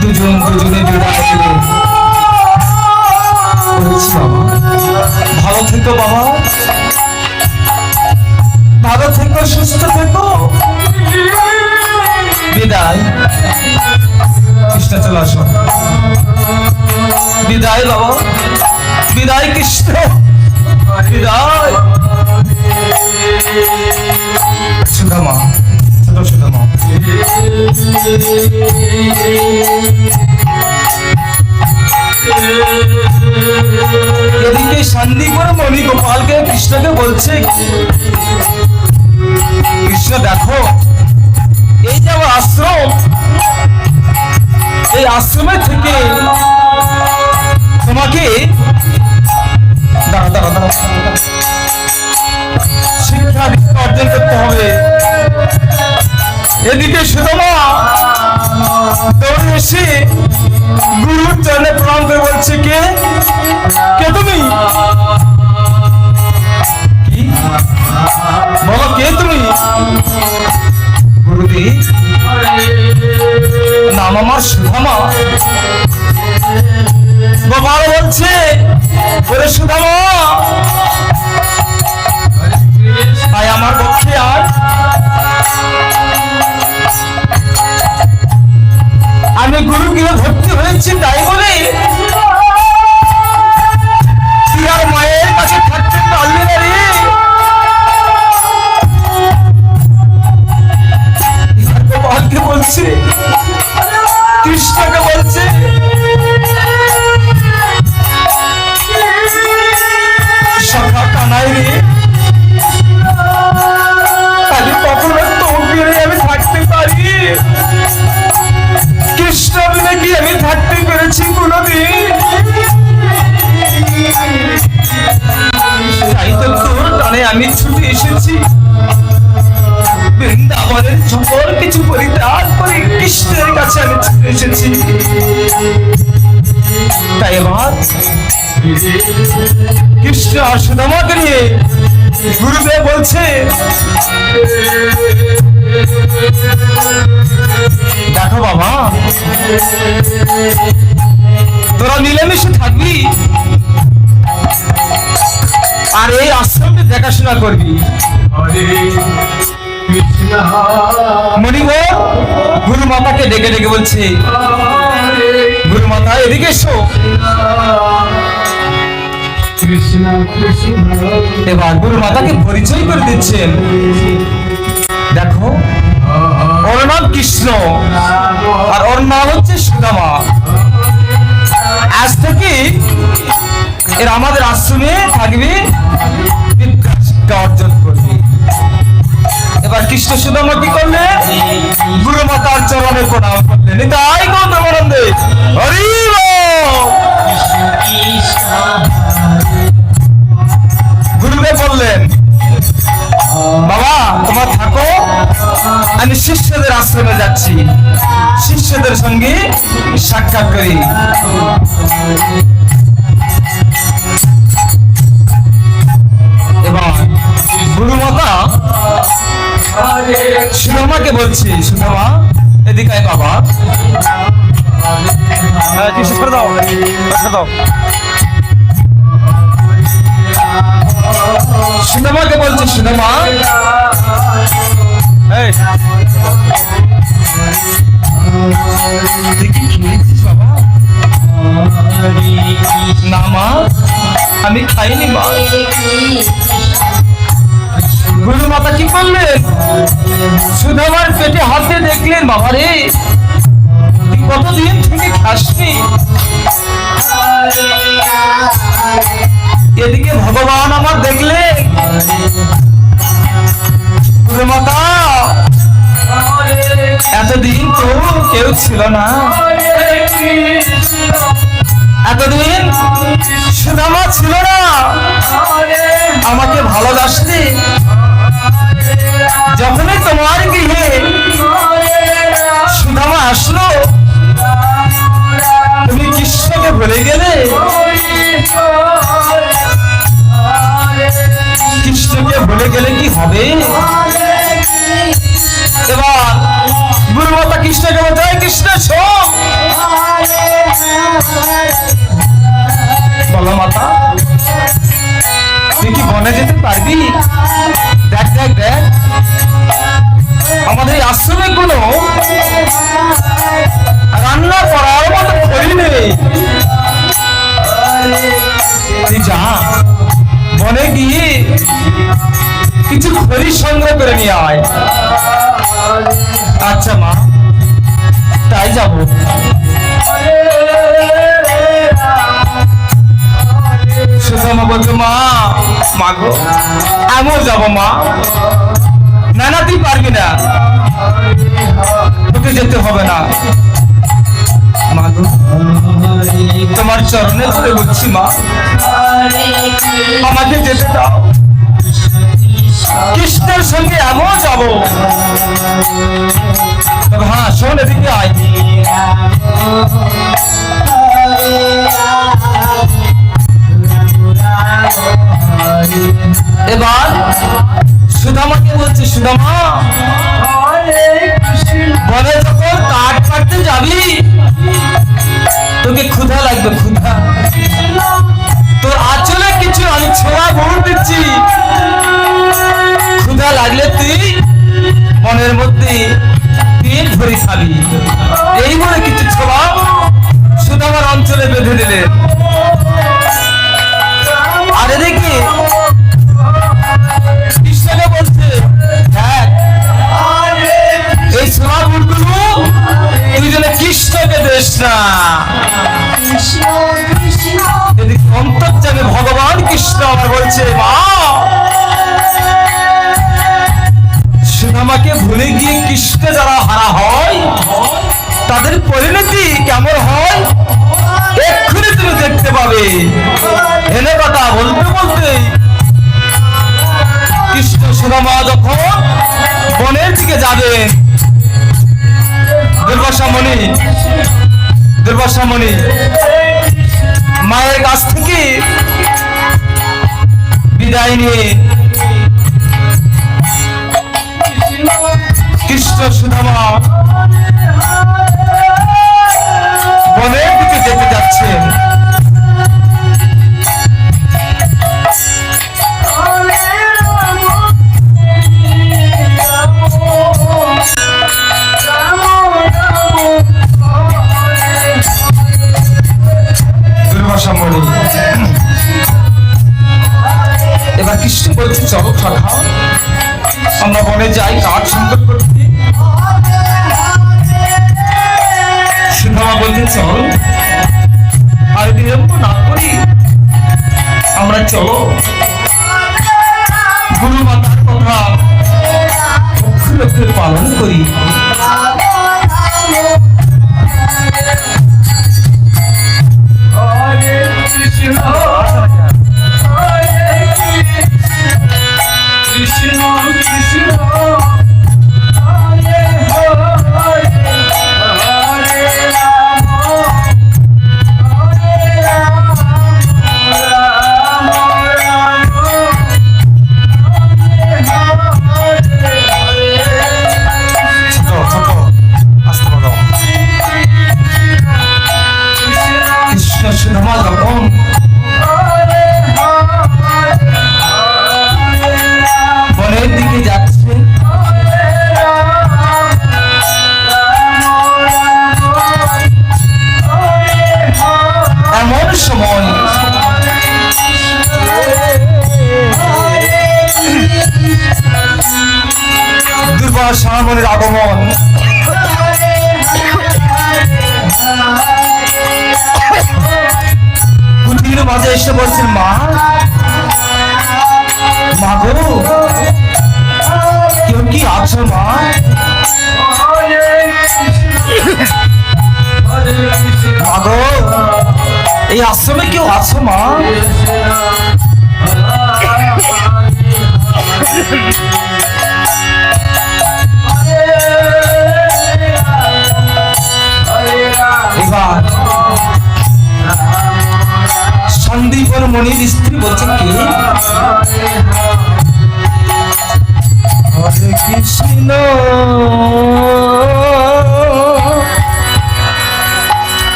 দুজন দুজনে বিদায় দিলে বলছি বাবা ভালো থেকো বাবা, ভালো থেকো সুস্থ থেকো। বিদায় কৃষ্ণ চলে আসো। বিদায় বাবা, বিদায় কৃষ্ণ, বিদায় সুদামা, ছোট সুদামা। এদিকে শান্তিপুর মণি গোপালকে কৃষ্ণকে বলছে কৃষ্ণ দেখো এই যে আমার আশ্রম, এই আশ্রমের থেকে তোমাকে শিক্ষা অর্জন করতে হবে। এদিকে সুদামা দৌড়ে এসে গুরুর চরণে প্রণাম করে বলছে কে কে তুমি? কি বলো কে তুমি? গুরুদেব নাম আমার সুদামা। গোপাল বলছে ওরে সুদামা আয় আমার পক্ষে আর আমি গুরু গৃহে ভর্তি হয়েছি তাই বলে তুই আর মায়ের কাছে থাকতে পারলি না। এসেছি, বৃন্দাবনের সকল কিছু পরিত্যাগ করে কৃষ্ণের কাছে আমি ছুটে এসেছি। তাই এবার কৃষ্ণ আর সুদামাকে নিয়ে গুরুদেব বলছে, দেখো বাবা, তোরা মিলেমিশে থাকবি আর এই আশ্রমটি দেখাশোনা করবি। মণিব গুরু মাতাকে ডেকে ডেকে বলছে, গুরু মাতা এদিকে এসো। এবার গুরু মাতাকে পরিচয় করে দিচ্ছেন, দেখো ওর নাম কৃষ্ণ আর ওর নাম হচ্ছে সুদামা। আজ থেকে এর আমাদের আশ্রমে থাকবে, বিদ্যা শিক্ষা অর্জন করবে। এবার কৃষ্ণ সুদামা কি করলেন? গুরু মাতার চরণে প্রণাম করলেন। তাই গৌতমানন্দে হরি বল। গুরুদেব বললেন, বাবা তোমার থাকো, আমি শিষ্যদের আশ্রমে যাচ্ছি, শিষ্যদের সঙ্গে সাক্ষাৎ করি। এবার গুরু মাতা সুদামাকে বলছি, সুদামা এদিকে আয় বাবা। দাও দাও। সুদামাকে বলছি, সুদামা বাবা। না মা, আমি খাইনি মা। গুরু মাতা কি করলেন? সুদামার পেটে হাতে দেখলেন, বাবা রে তুই কতদিন থেকে খাসনি। এদিকে ভগবান আমার দেখলেন, গুরু মাতা এতদিন তো কেউ ছিল না, এতদিন সুদামা ছিল না আমাকে ভালোবাসতে। যখনই তোমার গৃহে সুদামা আসলো, তুমি কৃষ্ণকে ভুলে গেলে। কৃষ্ণকে ভুলে গেলে কি হবে? এবার গুরু মাতা কৃষ্ণকে বলতে, কৃষ্ণ শোন। বলো মাতা, তুই কি বনে যেতে পারবি? দেখ দেখ দেখ, আমাদের আশ্রমে কোনো রান্না করার মতো খড়ি নেই। তুই যা, বনে গিয়ে কিছু খড়ি সংগ্রহ করে নিয়ে আয়। আচ্ছা মা, তাই যাব। সুদামা বলতো, মা মাগো আমিও যাবো মা। না না তুই পারবি না, তোকে যেতে হবে না। মাগো তোমার চরণে ধরে বলছি মা, আমাকে যেতে দাও, কৃষ্ণের সঙ্গে আমিও যাবো। হ্যাঁ শোন, এদিকে আয়। এবার সুদামাকে বলছে, সুদামা বনে যখন কাঠ কাটতে যাবি, তোকে ক্ষুধা লাগবে, ক্ষুধা। তোর আঁচলে কিছু আমি ছোড়া ভোর দিচ্ছি, ক্ষুধা লাগলে তুই বনের মধ্যে পেট ভরে খাবি। এই বলে কিছু ছোড়া সুদামার অঞ্চলে বেঁধে দিলেন। আর এদিকে কৃষ্ণকে বলছে, দেখ এই ছোড়া ভোরগুলো তুই যেন কৃষ্ণকে দেশ না। এদিকে অন্তর্যামী ভগবান কৃষ্ণ আমার বলছে, মা সুদামাকে ভুলে গিয়ে কৃষ্ণ যারা হারা হয়, তাদের পরিণতি কেমন হয় এক্ষুনি তুমি দেখতে পাবে। এনে কথা বলতে বলতে কৃষ্ণ সুদামা যখন বনের দিকে যাবেন, দুর্বাসা মুনি মায়ের কাছ থেকে বিদায় নিয়ে কৃষ্ণ সুদামা বনের দিকে যেতে যাচ্ছেন। এবার কৃষ্ণ বলছে চলো সখা আমরা বনে যাই কাঠ সংকট করতে। সুদামা বলছে চল, আর বিলম্ব না করি আমরা চলো গুরু মাতার কথা অক্ষরে অক্ষরে পালন করি। সুদামা যখন বনের দিকে যাচ্ছে, এমন সময় দুর্বাসা মুনির আগমন। কুটির মাঝে এসে বলছেন মা গো কেউ কি আছো মা? মা গো এই আশ্রমে কেউ আছো মা? এবার সন্দীপন মুনির স্ত্রী বলছেন কি হরে কৃষ্ণ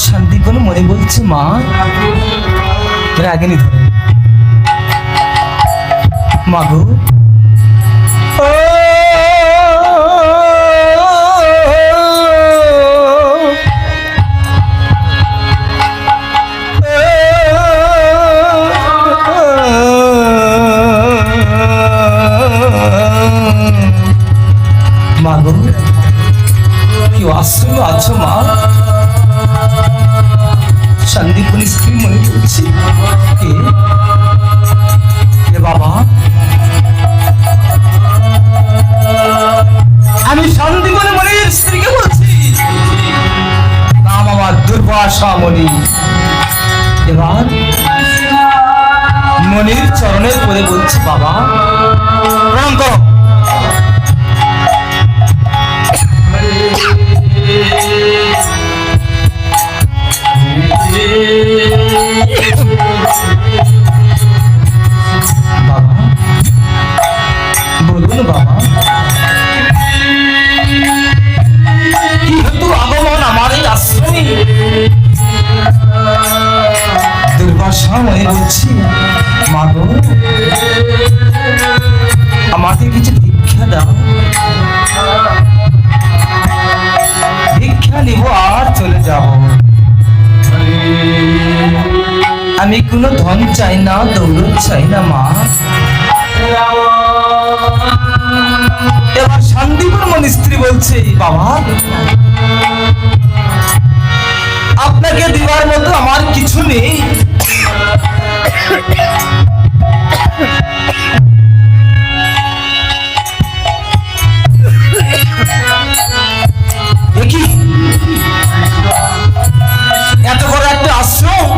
সন্দীপন মুনি বলছে মা রাগিনী ধরে মাগো মাগো কেউ আশ্রমে আছো মা? সন্দীপন স্ত্রী মনে করছি কে বাবা? আমি সন্দীপন মনির স্ত্রীকে বলছি, নাম আমার দুর্বাসা মুনি। এবার মনির চরণের পরে বলছি বাবা প্রণাম করো। বাবা বলুন বাবা কি হেতু আগমন আমার এই আশ্রমে? দুর্বাসা মুনি বলছি মা গো আমাকে কিছু ভিক্ষা দাও, ভিক্ষা নিব আর চলে যাব। আমি কোনো ধন চাই না, দৌলত চাই না মা। এবার সন্দীপন মুনির স্ত্রী বলছে বাবা আপনাকে দেওয়ার মতো আমার কিছু নেই। দেখি এত বড় একটা আশ্রম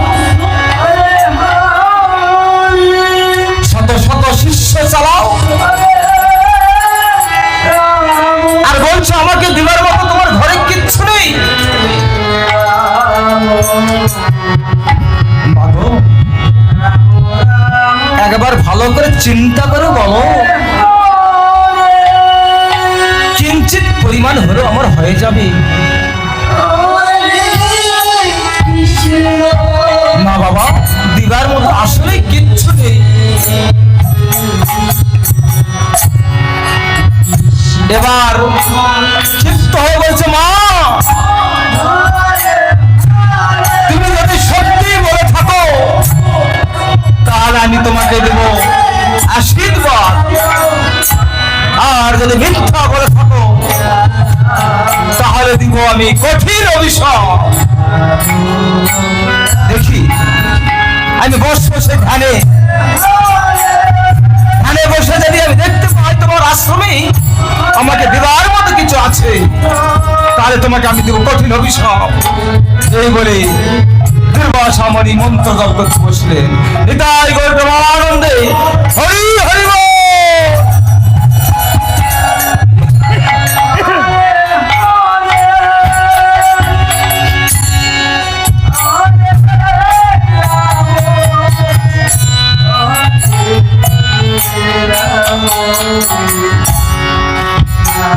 চিন্তা করে বলো, কিঞ্চিত পরিমাণ হলেও আমার হয়ে যাবে? না বাবা, দিবার মতো আসলে কিচ্ছু নেই। এবার ক্ষিপ্ত হয়ে বলছে, মা তুমি যদি সত্যি বলে থাকো তাহলে আমি তোমাকে দেব আশীর্বাদ, আর যদি মিথ্যা বলে থাকো তাহলে দিব আমি কঠিন অভিশাপ। দেখি আমি বসবো সেখানে, ধ্যানে বসে যদি আমি দেখতে পাই তোমার আশ্রমে আমাকে দেবার মতো কিছু আছে, তাহলে তোমাকে আমি দেব কঠিন অভিশাপ। এই বলে দুর্বাসা মণি মন্ত্র জপ করতে বসলেন। নিতাই গৌর প্রেমানন্দে হরি হরি বল।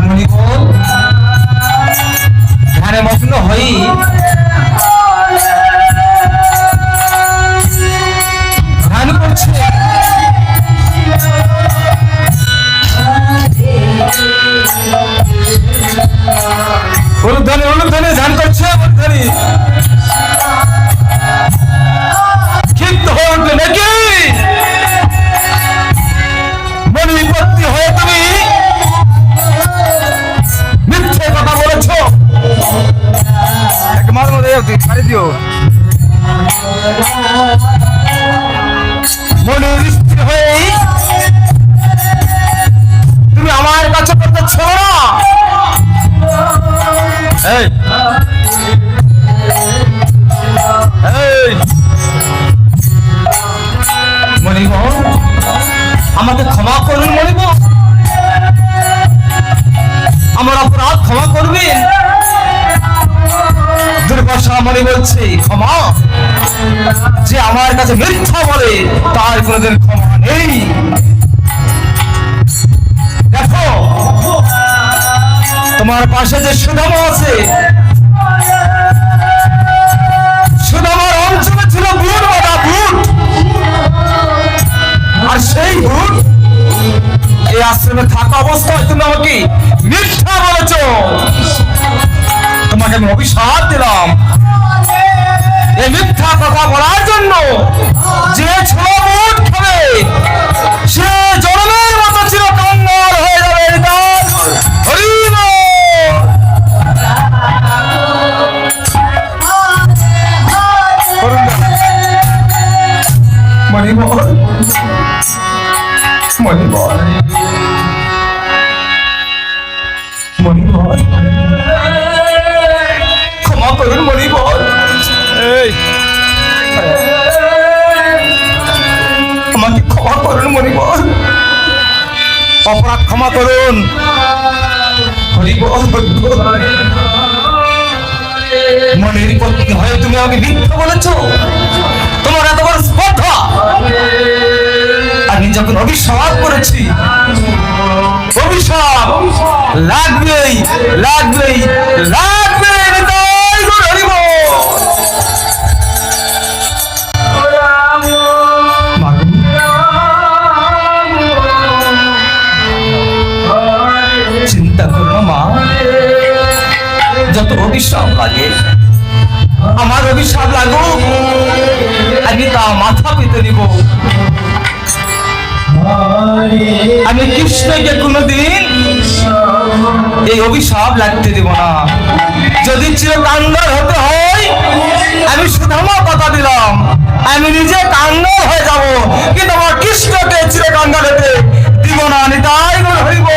মণিবল ধ্যানে মগ্ন হই ধ্যান করছে। অনুধ্যানে ধ্যান করছে। ক্ষিপ্ত হয়ে উঠলে নাকি মণিপত্তি হয়ে তুমি মিথ্যে কথা বলেছ। মনির স্ত্রী হয়ে তুমি আমার কাছে করতেছ না। মনিব আমাকে ক্ষমা করুন, মনিব আমার অপরাধ ক্ষমা করবেন। দুর্বাসা মণি বলছে, ক্ষমা? যে আমার কাছে মিথ্যা বলে তার কোনদিন ক্ষমা নেই। দেখো তোমার পাশে যে সুদামা আছে, সুদামার অঞ্চলে ছিল বুট বাঁধা বুট, আর সেই বুট এই আশ্রমে থাকা অবস্থায় তুমি আমাকে মিথ্যা বলেছ। তোমাকে আমি অভিশাপ দিলাম এই মিথ্যা কথা বলার জন্য। যে ছোট বুট খাবে সে জন্মের মতো ছিল কাঙ্গাল হয়ে যাবে। মণিবল মণিবল মণিবল ক্ষমা করুন মণিবল। আমাকে ক্ষমা করুন মণিবল, অপরাধ ক্ষমা করুন। মনের পত্নী হয়ে তুমি আমাকে মিথ্যা বলেছ। তোমার এত বড় স্পর্ধা। আমি যখন অভিশাপ করেছি, অভিশাপ লাগবেই লাগবেই লাগবে। চিন্তা করো মা, যত অভিশাপ লাগে আমার অভিশাপ লাগুক, আমি তা মাথা পেতে নিব। আমি কৃষ্ণকে কোনোদিন এই অভিশাপ লাগতে দেব না। যদি চিরকাঙ্গাল হতে হয়, আমি সুদামা কথা দিলাম আমি নিজে কাঙ্গাল হয়ে যাব, কিন্তু আমার কৃষ্ণকে চিরকাঙ্গাল হতে দিব না। নিতাই গৌর হইব।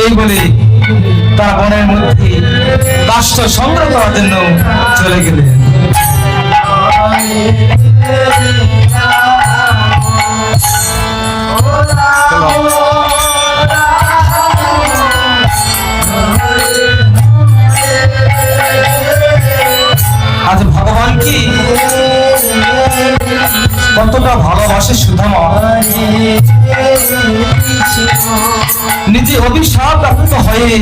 এই বলে তারা বনের মধ্যে কাষ্ঠ সংগ্রহ করার জন্য চলে গেলেন। আজ ভগবান কি কতটা ভালোবাসে সুদামা। নিজে অভিশাপ প্রাপ্ত হয়ে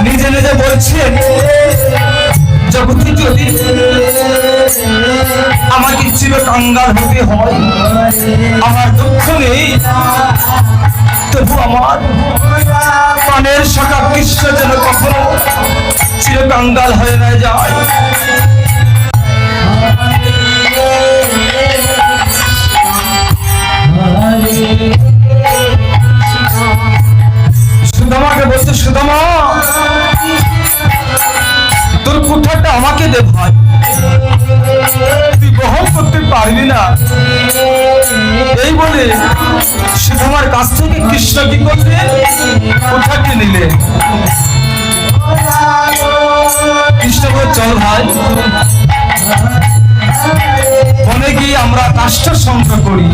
নিজে নিজে বলছেন, জগতে যদি আমাকে চির কাঙ্গাল হতে হয়, আমার দুঃখ নেই, তবু আমার প্রাণের সখা কৃষ্ণ যেন কখনো চির কাঙ্গাল হয়ে না যায়। সুদামাকে বলছে, সুদামা তোর কুঠারটা আমাকে দে ভাই, তুই বহন করতে পারবি না। এই বলে সুদামার কাছ থেকে কৃষ্ণ কি করবে, কুঠারটি নিলে। কৃষ্ণ বলে, চল ভাই, বনে গিয়ে আমরা কাষ্ঠ সংগ্রহ করি।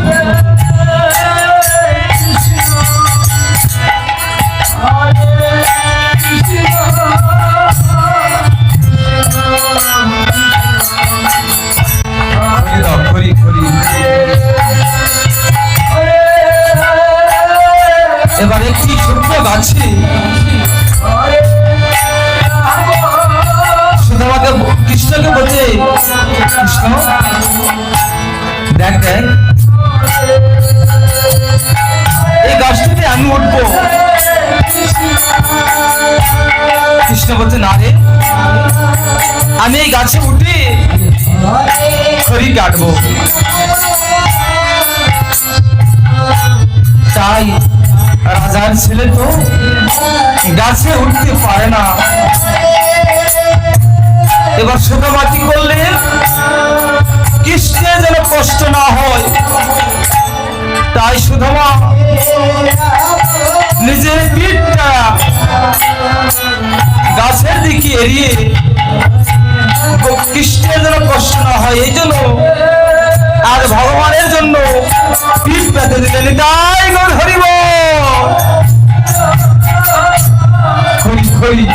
এবার একটি ছোট্ট গাছে সুদামাকে কৃষ্ণকে বলছে, কৃষ্ণ দেখ দেখ, এই গাছটিতে আমি উঠবো। কৃষ্ণ বলছে, না রে, আমি এই গাছে উঠে খড়ি কাটবো। তাই রাজার ছেলে তো গাছে উঠতে পারে না। এবার সুদামা কি করলে, কৃষ্ণের যেন কষ্ট না হয়, তাই সুদামা নিজের পিঠটা গাছের দিকে এড়িয়ে, কৃষ্ণের যেন কষ্ট না হয় এই জন্য আর ভগবানের জন্য পিঠ পেতে দিলেন। তাই গৌর হরিব হরি হরি।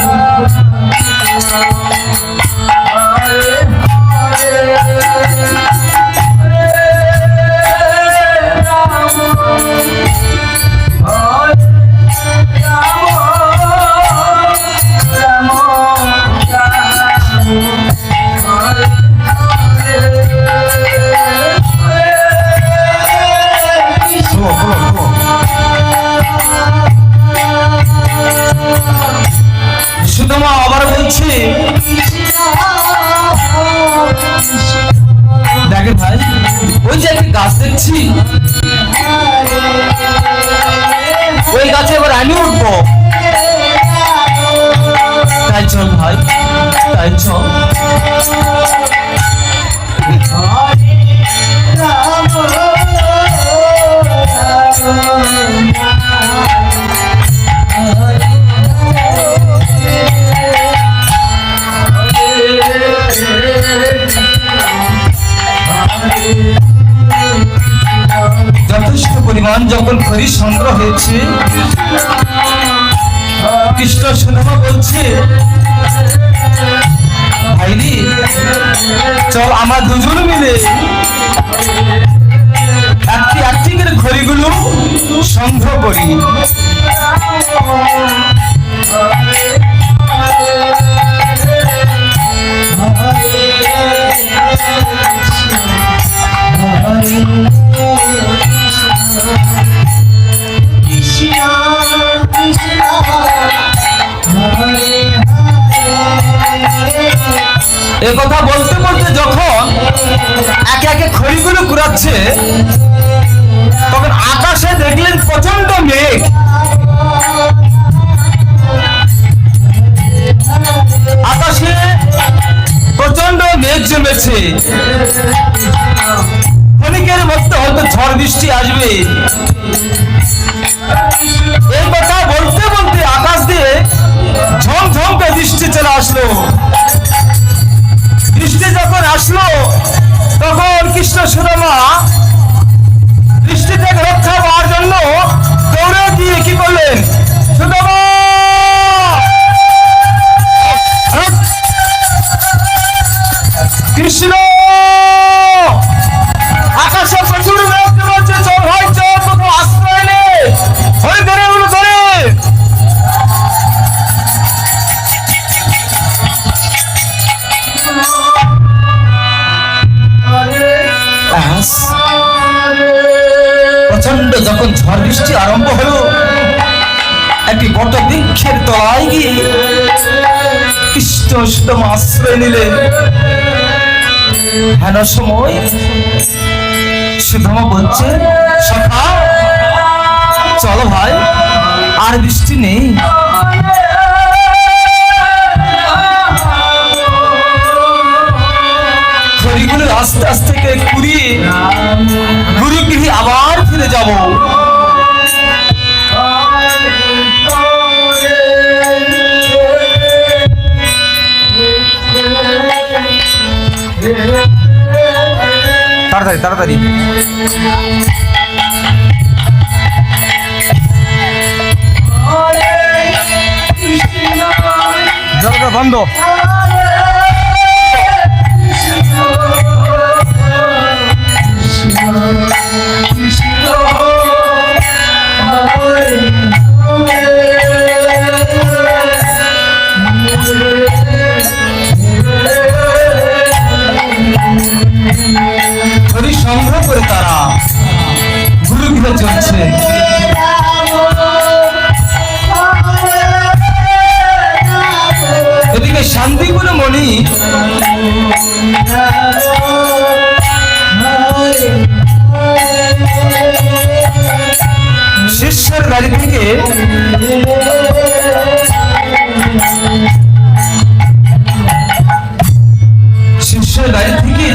সুদামা আবার বলছে, দেখে ভাই, ওই যে একটা গাছ দেখছি, ওই গাছে এবার আমি উঠবো। তাই চল ভাই, তাই চল। যথেষ্ট পরিমাণ যখন খড়ি সংগ্রহ হয়েছে, কৃষ্ণ সুদামা বলছে, ভাইরি চল আমরা দুজন মিলে একটি একটি করে খড়িগুলো সংগ্রহ করি। এই কথা বলতে বলতে যখন একে একে খড়িগুলো কুড়াচ্ছে, তখন আকাশে দেখলেন প্রচন্ড মেঘ। আকাশে প্রচন্ড মেঘ জমেছে, ক্ষণিকের মধ্যে হয়তো ঝড় বৃষ্টি আসবে। এই কথা বলতে বলতে আকাশ দিয়ে ঝমঝমকে বৃষ্টি চলে আসলো। বৃষ্টি যখন আসলো, তখন কৃষ্ণ সুদামা বৃষ্টি থেকে রক্ষা পাওয়ার জন্য দৌড়ে দিয়ে কি করলেন, সুদামা মহারাজ, প্রচন্ড যখন ঝড় বৃষ্টি আরম্ভ হলো, একটি বট বৃক্ষের তলায় গিয়ে কৃষ্ণ সুদামা আশ্রয় নিলেন। হেন সময় সুদামা বলছে, সখা চলো ভাই, আর বৃষ্টি নেই। খড়িগুলো আস্তে আস্তে করে কুড়িয়ে গুরুগৃহে আবার ফিরে যাব। তাড়াতাড়ি তাড়াতাড়ি দরজা বন্ধ। সংগ্রহ করে তারা গুরুগৃহে চলছে। এদিকে শান্তিপুর মণি শিষ্যের বাড়ি থেকে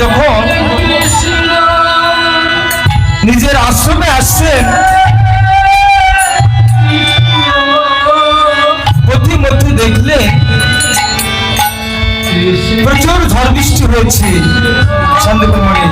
যখন নিজের আশ্রমে আসছেন, পথিমধ্যে দেখলেন প্রচুর ঝড় বৃষ্টি হয়েছে। শান্তিপুর মণি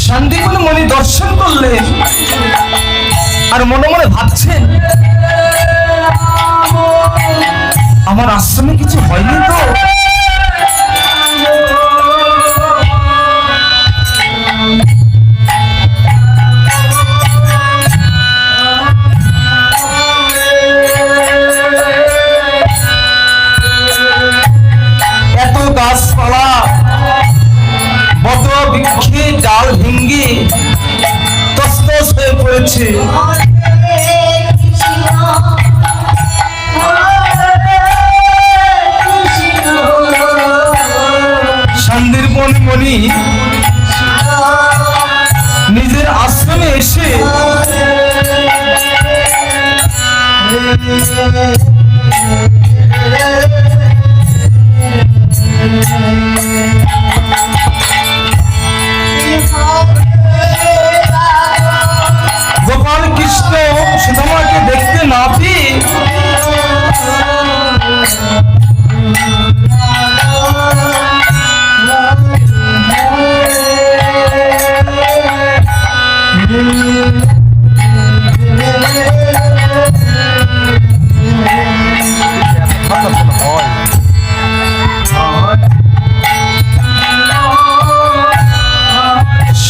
শান্তিপুর মণি দর্শন করলেন আর মনে মনে ভাবছেন, আমার আশ্রমে কিছু হয়নি তো? এত গাছপালা, বট বৃক্ষে ডাল ভেঙে তছনছ হয়ে পড়েছে। শান্তিপুর মণি নিজের আশ্রমে এসে গোপাল কৃষ্ণ সুদামাকে দেখতে না পেয়ে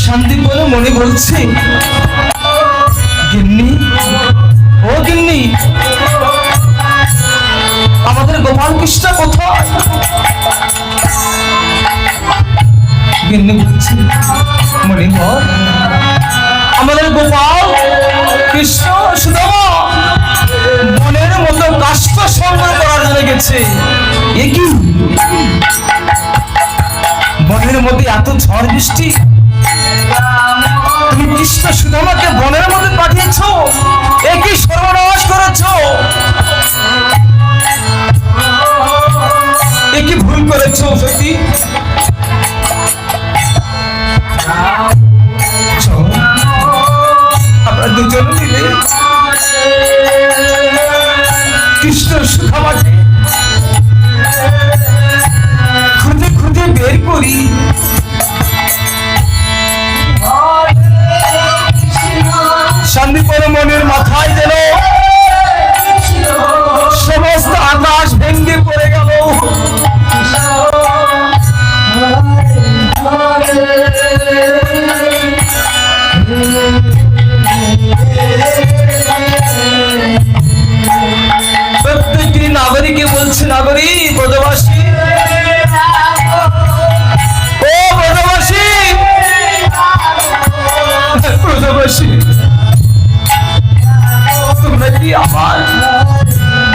শান্তিপুর মনে বলছে, গিন্নি, ও গিন্নি, আমাদের গোপাল কৃষ্ণ কোথায়? গিন্নি বলছে, মণিধর, আমাদের গোপাল কৃষ্ণ সুদামা বনের মতো কাষ্ঠ সংগ্রহ করার জন্য গেছে। এ কি, বনের মধ্যে এত ঝড় বৃষ্টি, তুমি কৃষ্ণ সুদামাকে বনের মধ্যে পাঠিয়েছ? এ কি সর্বনাশ করেছ? এ কি ভুল করেছ সত্যি? আমরা দুজন মিলে কৃষ্ণ সুদামাকে খুঁজে খুঁজে বের করি। শান্তিপুর মনের মাথায় যেন সমস্ত আকাশ ভেঙে পড়ে গেল। আমার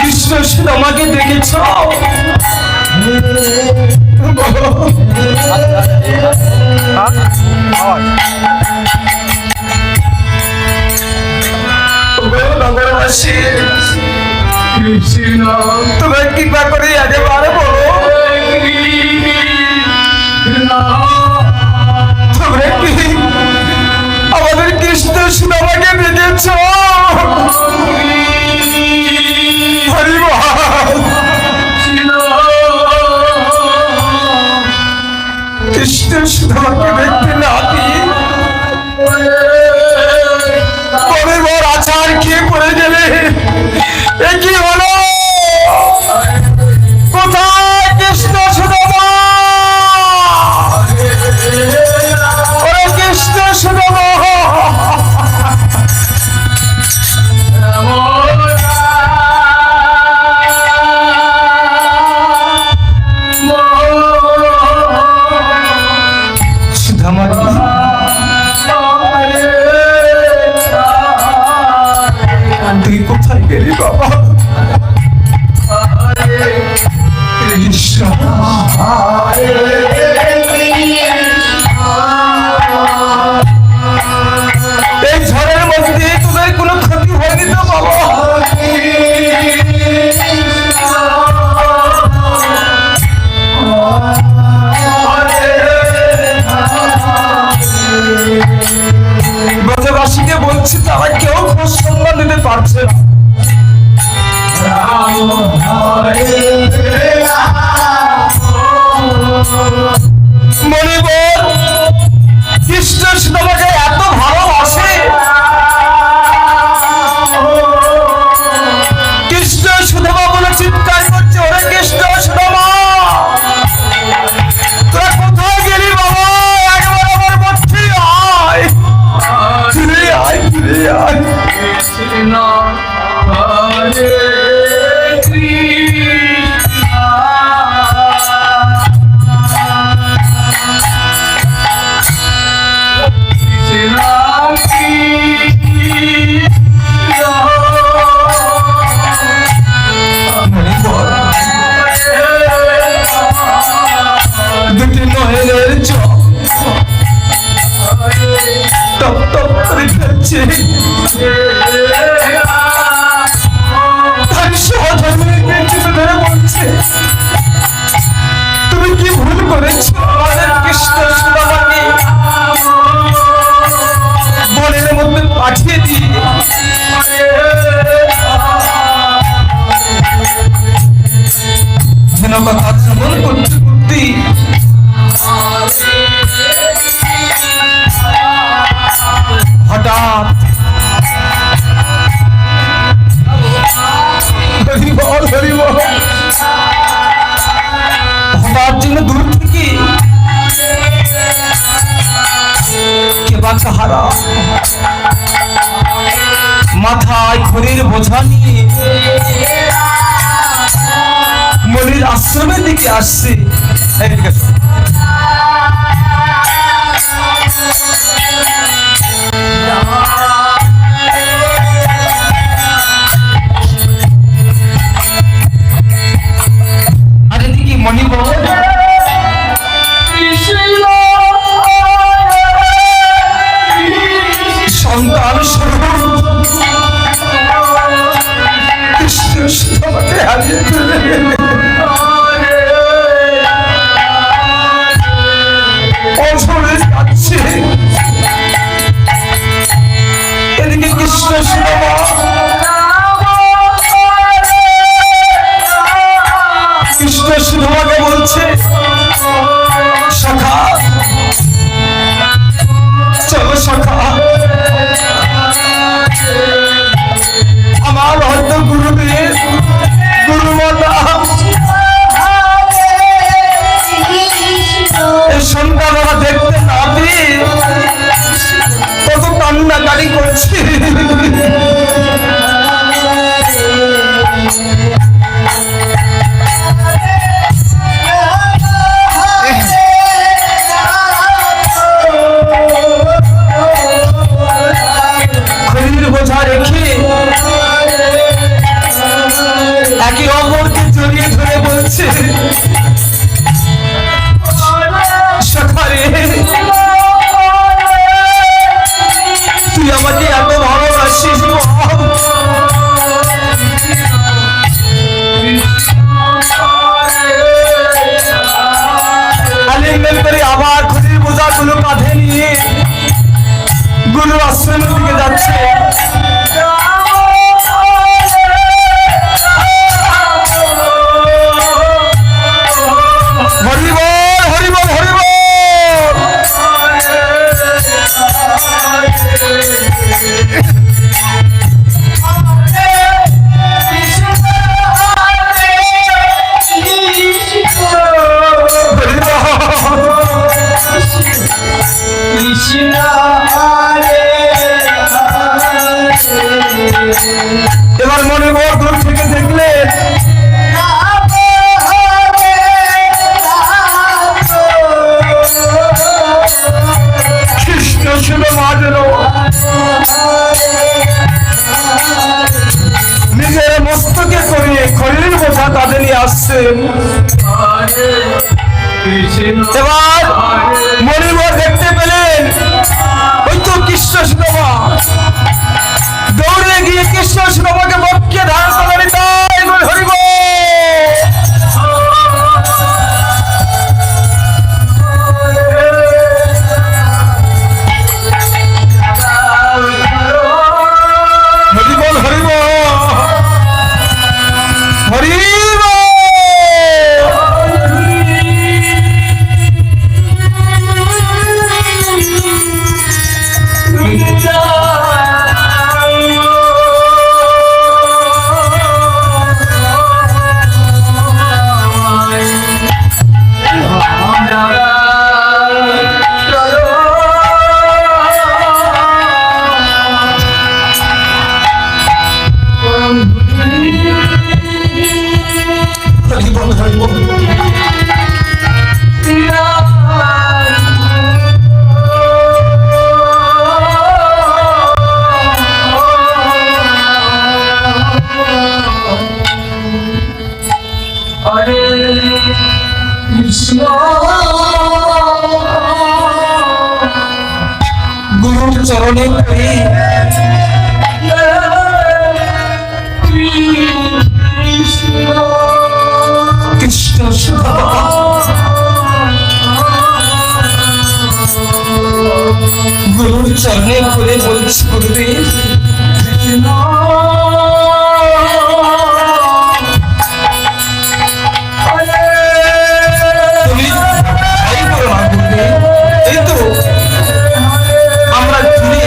কৃষ্ণ সুদামাকে দেখেছ? নগরবাসী তুমি কৃপা করে একেবারে বলো, তোমরা কি আমাদের কৃষ্ণ সুদামাকে দেখেছ? কৃষ্ণ সুদামাকে দেখতে না দিয়ে পরের আচার খেয়ে পড়ে গেলে এ কি হলো? কোথায় কৃষ্ণ সুদামা? ওরে কৃষ্ণ সুদামা! তুই কোথায় গেলি বাবা? এই ঝড়ের মধ্যে তোদের কোনো ক্ষতি হয়নি তো বাবা? ব্রজবাসীকে বলছি তারা কেউ খোঁজ সম্মান দিতে পারছে না। মণিবর কৃষ্ণ সুদামাকে এত ভালোবাসে, কৃষ্ণ সুদামা বলে চিৎকার করছে, ওরে কৃষ্ণ সুদামা তোরা কোথায় গেলি বাবা? একবার আমার মধ্যে আয়, ফিরে আয়, ফিরে আয়। দুটি নয়নের চোখ টপ টপ করে ফেলছে। তুমি কি ভুল করেছ? আমাদের কৃষ্ণ সুদামাকে বনের মধ্যে পাঠিয়ে দিয়ে যেন কথা শ্রবণ করতে করতে হঠাৎ হঠাৎ যেন দূর থেকে কে বা কাহারা মাথায় ঘরের বোঝা নিয়ে মনির আশ্রমের দিকে আসছে। আর এদিকে মণিবর সন্তান কৃষ্ণ সুদামাকে হারিয়ে ফেলে যাচ্ছে। এদিকে কৃষ্ণ সুদামা কৃষ্ণ সুদামাকে বলছে, সখা চলো সখা, আমার হয়তো গুরুদেব গুরুমাতা এই সন্তানরা দেখতে না পেয়ে কত কান্নাকাটি করছে। খড়ির বোঝা রেখে গুরুর আশ্রমের দিকে যাচ্ছে। এবার মনে বড় দূর থেকে দেখলে কৃষ্ণ ছিল মাঝের নিজের মস্তকে করিয়ে খড়ির বোঝা তাদের নিয়ে আসছেন। এবার মণিবর দেখতে পেলেন ওই তো কৃষ্ণ সুদামা দৌড়ে গিয়ে কৃষ্ণ সুদামাকে বক্ষে ধারণ করে তাই হরিব। হরিবল হরিব হরিব। গুরুর চরণে পড়ে কৃষ্ণ সুদামা গুরুর চরণে পড়ে বলছি গুরুদেব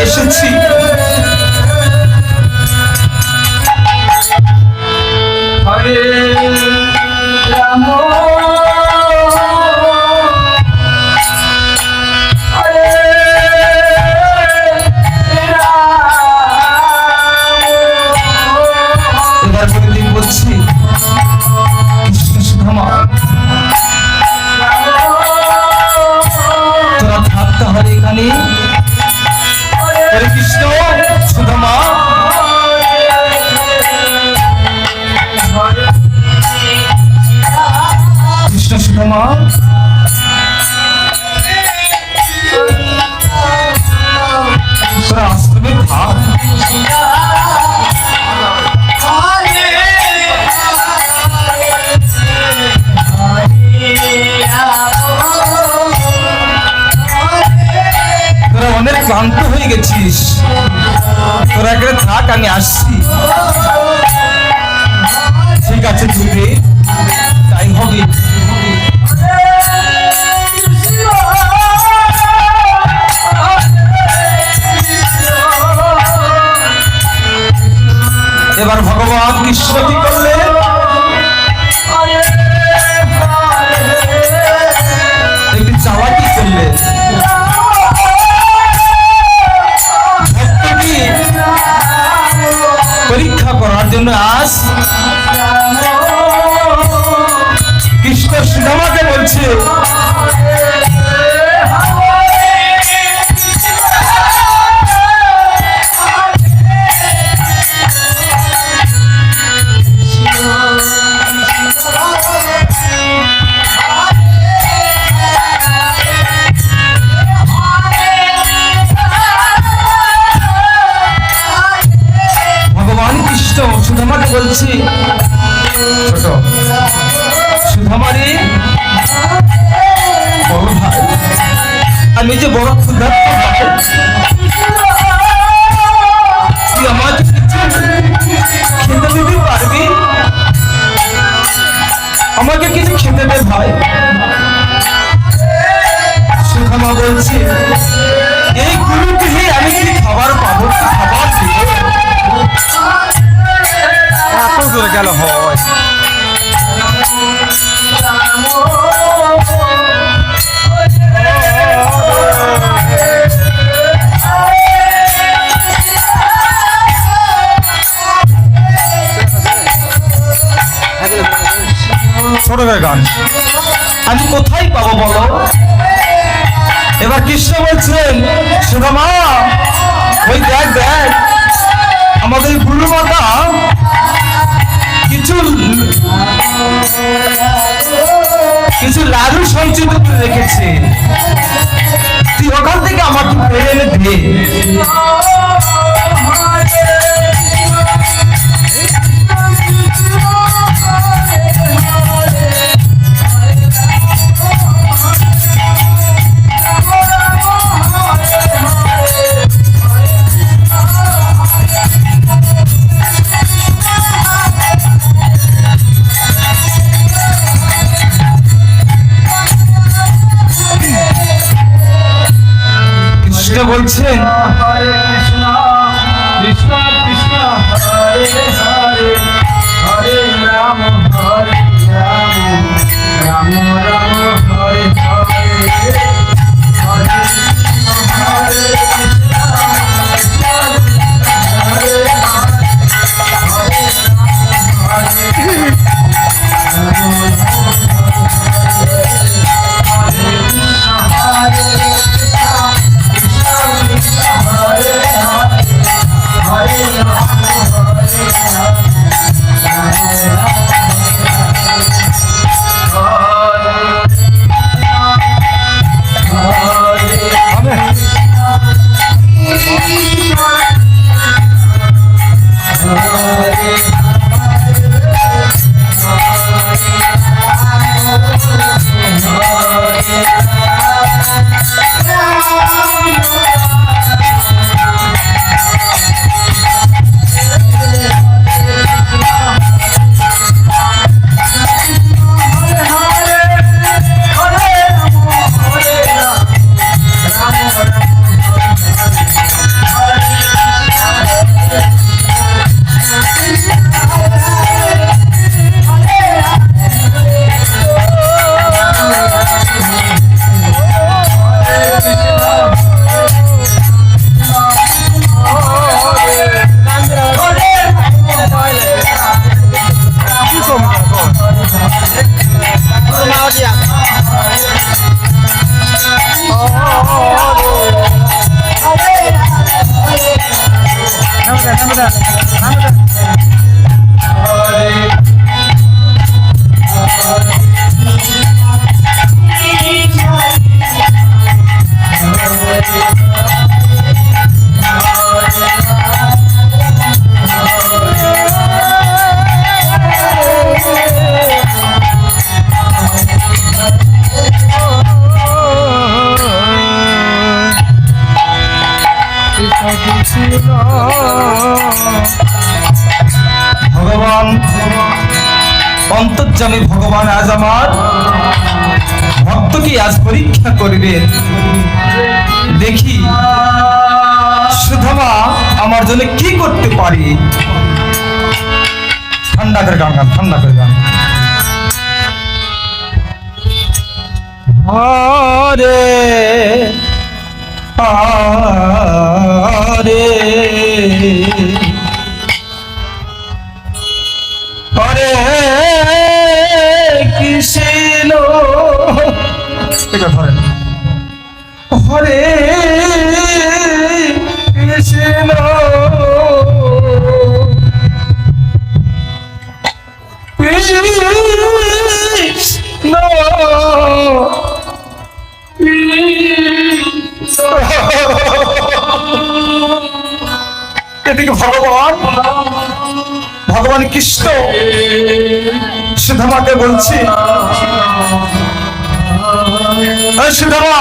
এসেছি হরে রাম হরে এবার প্রতিদিন বলছি কৃষ্ণ সুদামা তোরা থাকতে হবে এখানে। হরে কৃষ্ণ সুদামা কৃষ্ণ সুদামা তোরা আশ্রমে থাক। তোরা অনেক ক্লান্ত হয়ে গেছিস, তোরা এখানে থাক, আমি আসছি। ঠিক আছে তুমি তাই হবে। এবার ভগবান কৃষ্ণ কি করলেন? একটি চালাকি করলেন। পরীক্ষা করার জন্য আজ কৃষ্ণ সুদামাকে বলছে সুদামাকে বলছি ছোট সুদামারি বড় ভাই, আমি যে বড় ক্ষুধার্ত ভাই বলছে এই গুরুগৃহে আমি কি খাবার পাবো, কি খাবার দিব? এত দূরে গেল হয়। ছোট গান আমি কোথায় পাবো বলো? এবার কৃষ্ণ বলছেন সুদামা ওই দেখ দেখ আমাদের গুরু মাতা কিছু লাড়ু সঞ্চিত করে রেখেছে, তুই ওখান থেকে আমাকে পেরে এনে দে। কৃষ্ণ বলছেন হরে কৃষ্ণ কৃষ্ণ কৃষ্ণ হরে হরে হরে রাম হরে রাম রাম রাম হরে হরে হরে কৃষ্ণ হরে কৃষ্ণ হরে ভগবান অন্তর্যামী ভগবান আজ আমার ভক্তকে আজ পরীক্ষা করিবেন, দেখি সুদামা আমার জন্য কি করতে পারি। ঠান্ডা করে গান গান, ঠান্ডা করে গান। হরে হরে হরে কৃষ্ণ ধরেন হরে কৃষ্ণ কৃষ্ণ এদিকে ভগবান কৃষ্ণ সুদামাকে বলছি সুদামা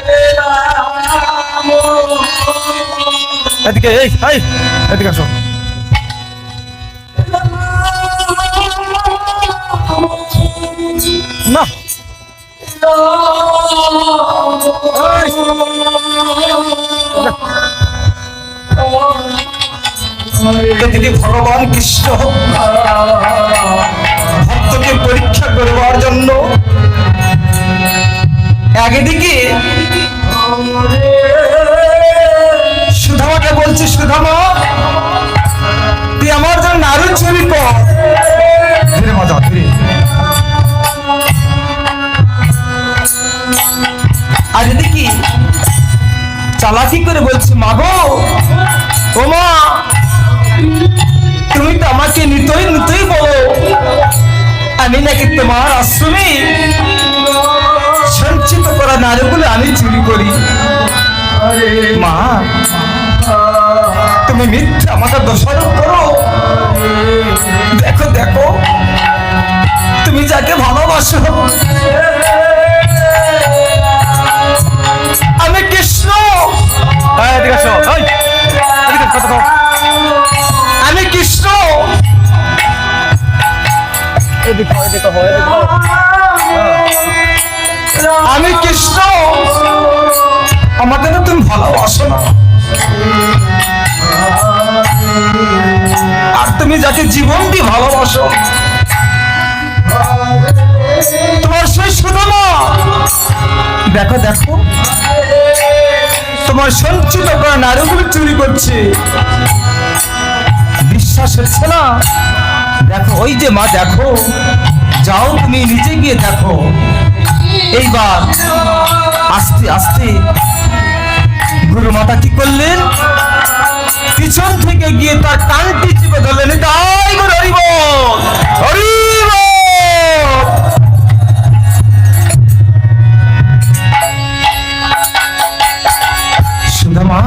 Hare Rama এদিকে এই এই এদিকে আসো না এদিকে ভগবান কৃষ্ণ ভক্তকে পরীক্ষা করবার জন্য একদিকে সুধামাকে বলছে, সুধামা তুই আমার জন্য নারী চুরি কর। ধীরে মজা ধীরে আর এদিকে চালাকি করে বলছে, মা গো ও মা তুমি তো আমাকে নিতই নিতই বলো আমি নাকি তোমার আশ্রমে সঞ্চিত করা নারীগুলো আমি চুরি করি। মা তুমি মিথ্যা আমাকে দোষারোপ করো। দেখো দেখো তুমি যাকে ভালোবাসো আমি কৃষ্ণ, এই এদিকে আসো এই এদিকে কথা দাও আমি কৃষ্ণ। এদিকে এদিকে হয় এদিকে আমি কৃষ্ণ, আমাকে তো তুমি ভালোবাসো না। আর তুমি যাকে জীবন দিয়ে ভালোবাসো তোমার সেই সুদামা দেখো দেখো তোমার সঞ্চিত করা নারীগুলো চুরি করছে। বিশ্বাস হচ্ছে না? দেখো ওই যে মা দেখো, যাও তুমি নিচে গিয়ে দেখো। এইবার আস্তে আস্তে গুরু মাতা কি করলেন, পিছন থেকে গিয়ে তার কানটি চিপে ধরলেন। তাই গুরু হরি বল, হরি বল। সুদামা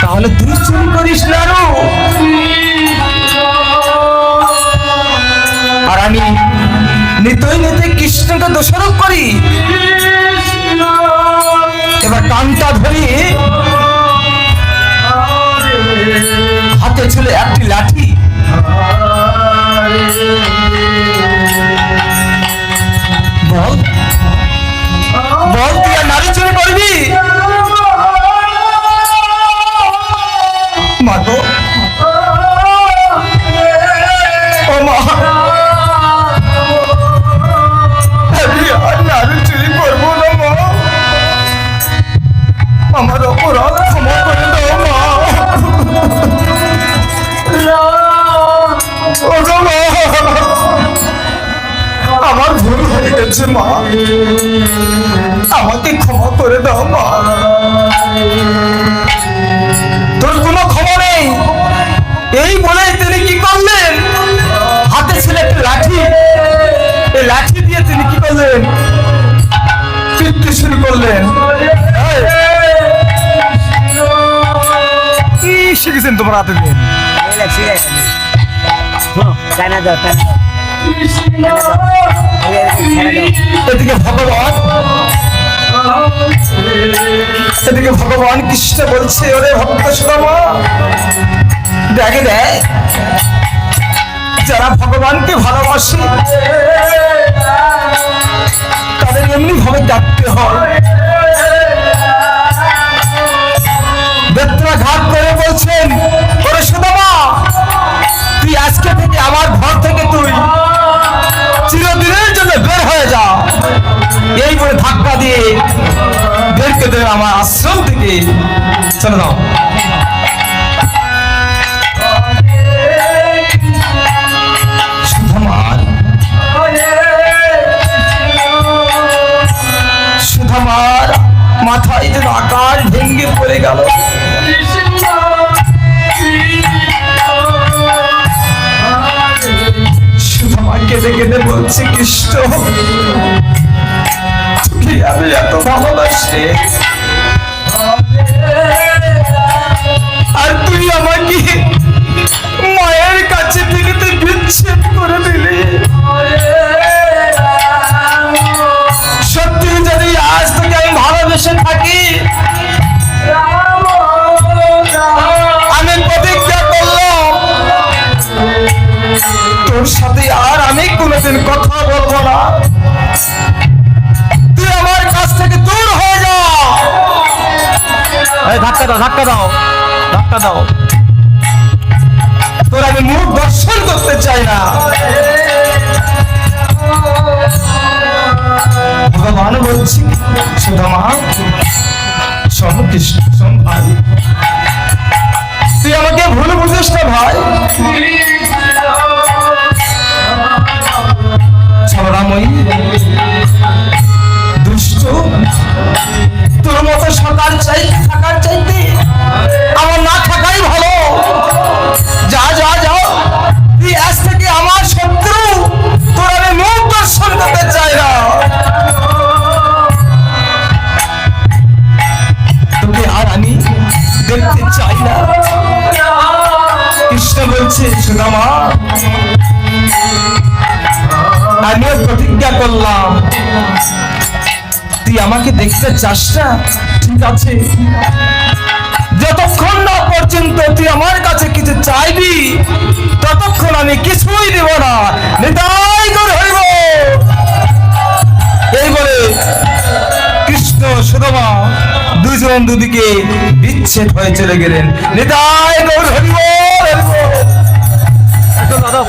তাহলে তুই চুরি করিস না আরো, আর আমি নিতই নিতে কৃষ্ণকে দোষারোপ করি। এবার কানটা ধরে হাতে ছিল একটি লাঠি, বল বল তুই আর নারী চুরি করবি? মা গো ও মা আমি আর নারী চুরি করবো না মা, আমার অপরাধ ক্ষমা করে দাও মা। ও গো মা, আমার ভুল হয়ে গেছে মা, আমাকে ক্ষমা করে দাও মা। তোর কোনো ক্ষমা নেই এই বলে তিনি কি করলেন, হাতে ছিল একটা লাঠি, এই লাঠি দিয়ে তিনি কি করলেন, পিটতে শুরু করলেন। কি শিখেছেন তোমার হাতে দিয়ে এদিকে ভগবান এদিকে ভগবান কৃষ্ণ বলছে, ওরে ভক্ত সুদামা দেখে দেয় যারা ভগবানকে ভালোবাসে তাদের এমনি ভাবে ডাকতে হয়। বেত্রাঘাত করে বলছেন, ওরে সুদামা তুই আজকে থেকে আমার ঘর থেকে তুই চিরদিনের জন্য বের হয়ে যা। এই বলে ধাক্কা দিয়ে বের করে দেবে আমার আশ্রম থেকে, চলে যাও। সুধামার মাথায় যেন আকাশ ভেঙে পড়ে গেল। সুধামা কেঁদে কেঁদে বলছে, কৃষ্ণ তুই আমি এত ভালোবাসি আর তুই আমাকে মায়ের কাছে থেকে তুই বিচ্ছেদ করে দিলি। সত্যি যদি আজ থেকে আমি ভালোবেসে কোনোদিন কথা বলবো না, তুই আমার কাছ থেকে দূর হয়ে যা। এই ধাক্কা দাও, ধাক্কা দাও, ধাক্কা দাও। তোর আমি মুখ দর্শন করতে চাই না। ভগবান বলছি, সুদামা শোন কৃষ্ণ, শোন ভাই, তুই আমাকে ভুল বুঝিস না ভাই। ছলনাময়ী, দুষ্ট, তোর মতো থাকার চাইতে আমার না থাকাই ভালো। যা যা যাও, তুই আজ থেকে আমার শত্রু, তোর আমি মুখ দর্শন করতে চাই না। তোকে আর আমি দেখতে চাই না। কৃষ্ণ বলছে, সুদামা আমিও প্রতিজ্ঞা করলাম, তুই আমাকে দেখতে চাস না, ঠিক আছে, যতক্ষণ না পর্যন্ত তুই আমার কাছে কিছু চাইবি ততক্ষণ আমি কিছুই দেব না। নিতাই গৌর হরিব। এই বলে কৃষ্ণ সুদামা দুজন দুদিকে বিচ্ছেদ হয়ে চলে গেলেন। নিতাই গৌর হরিব। দাদা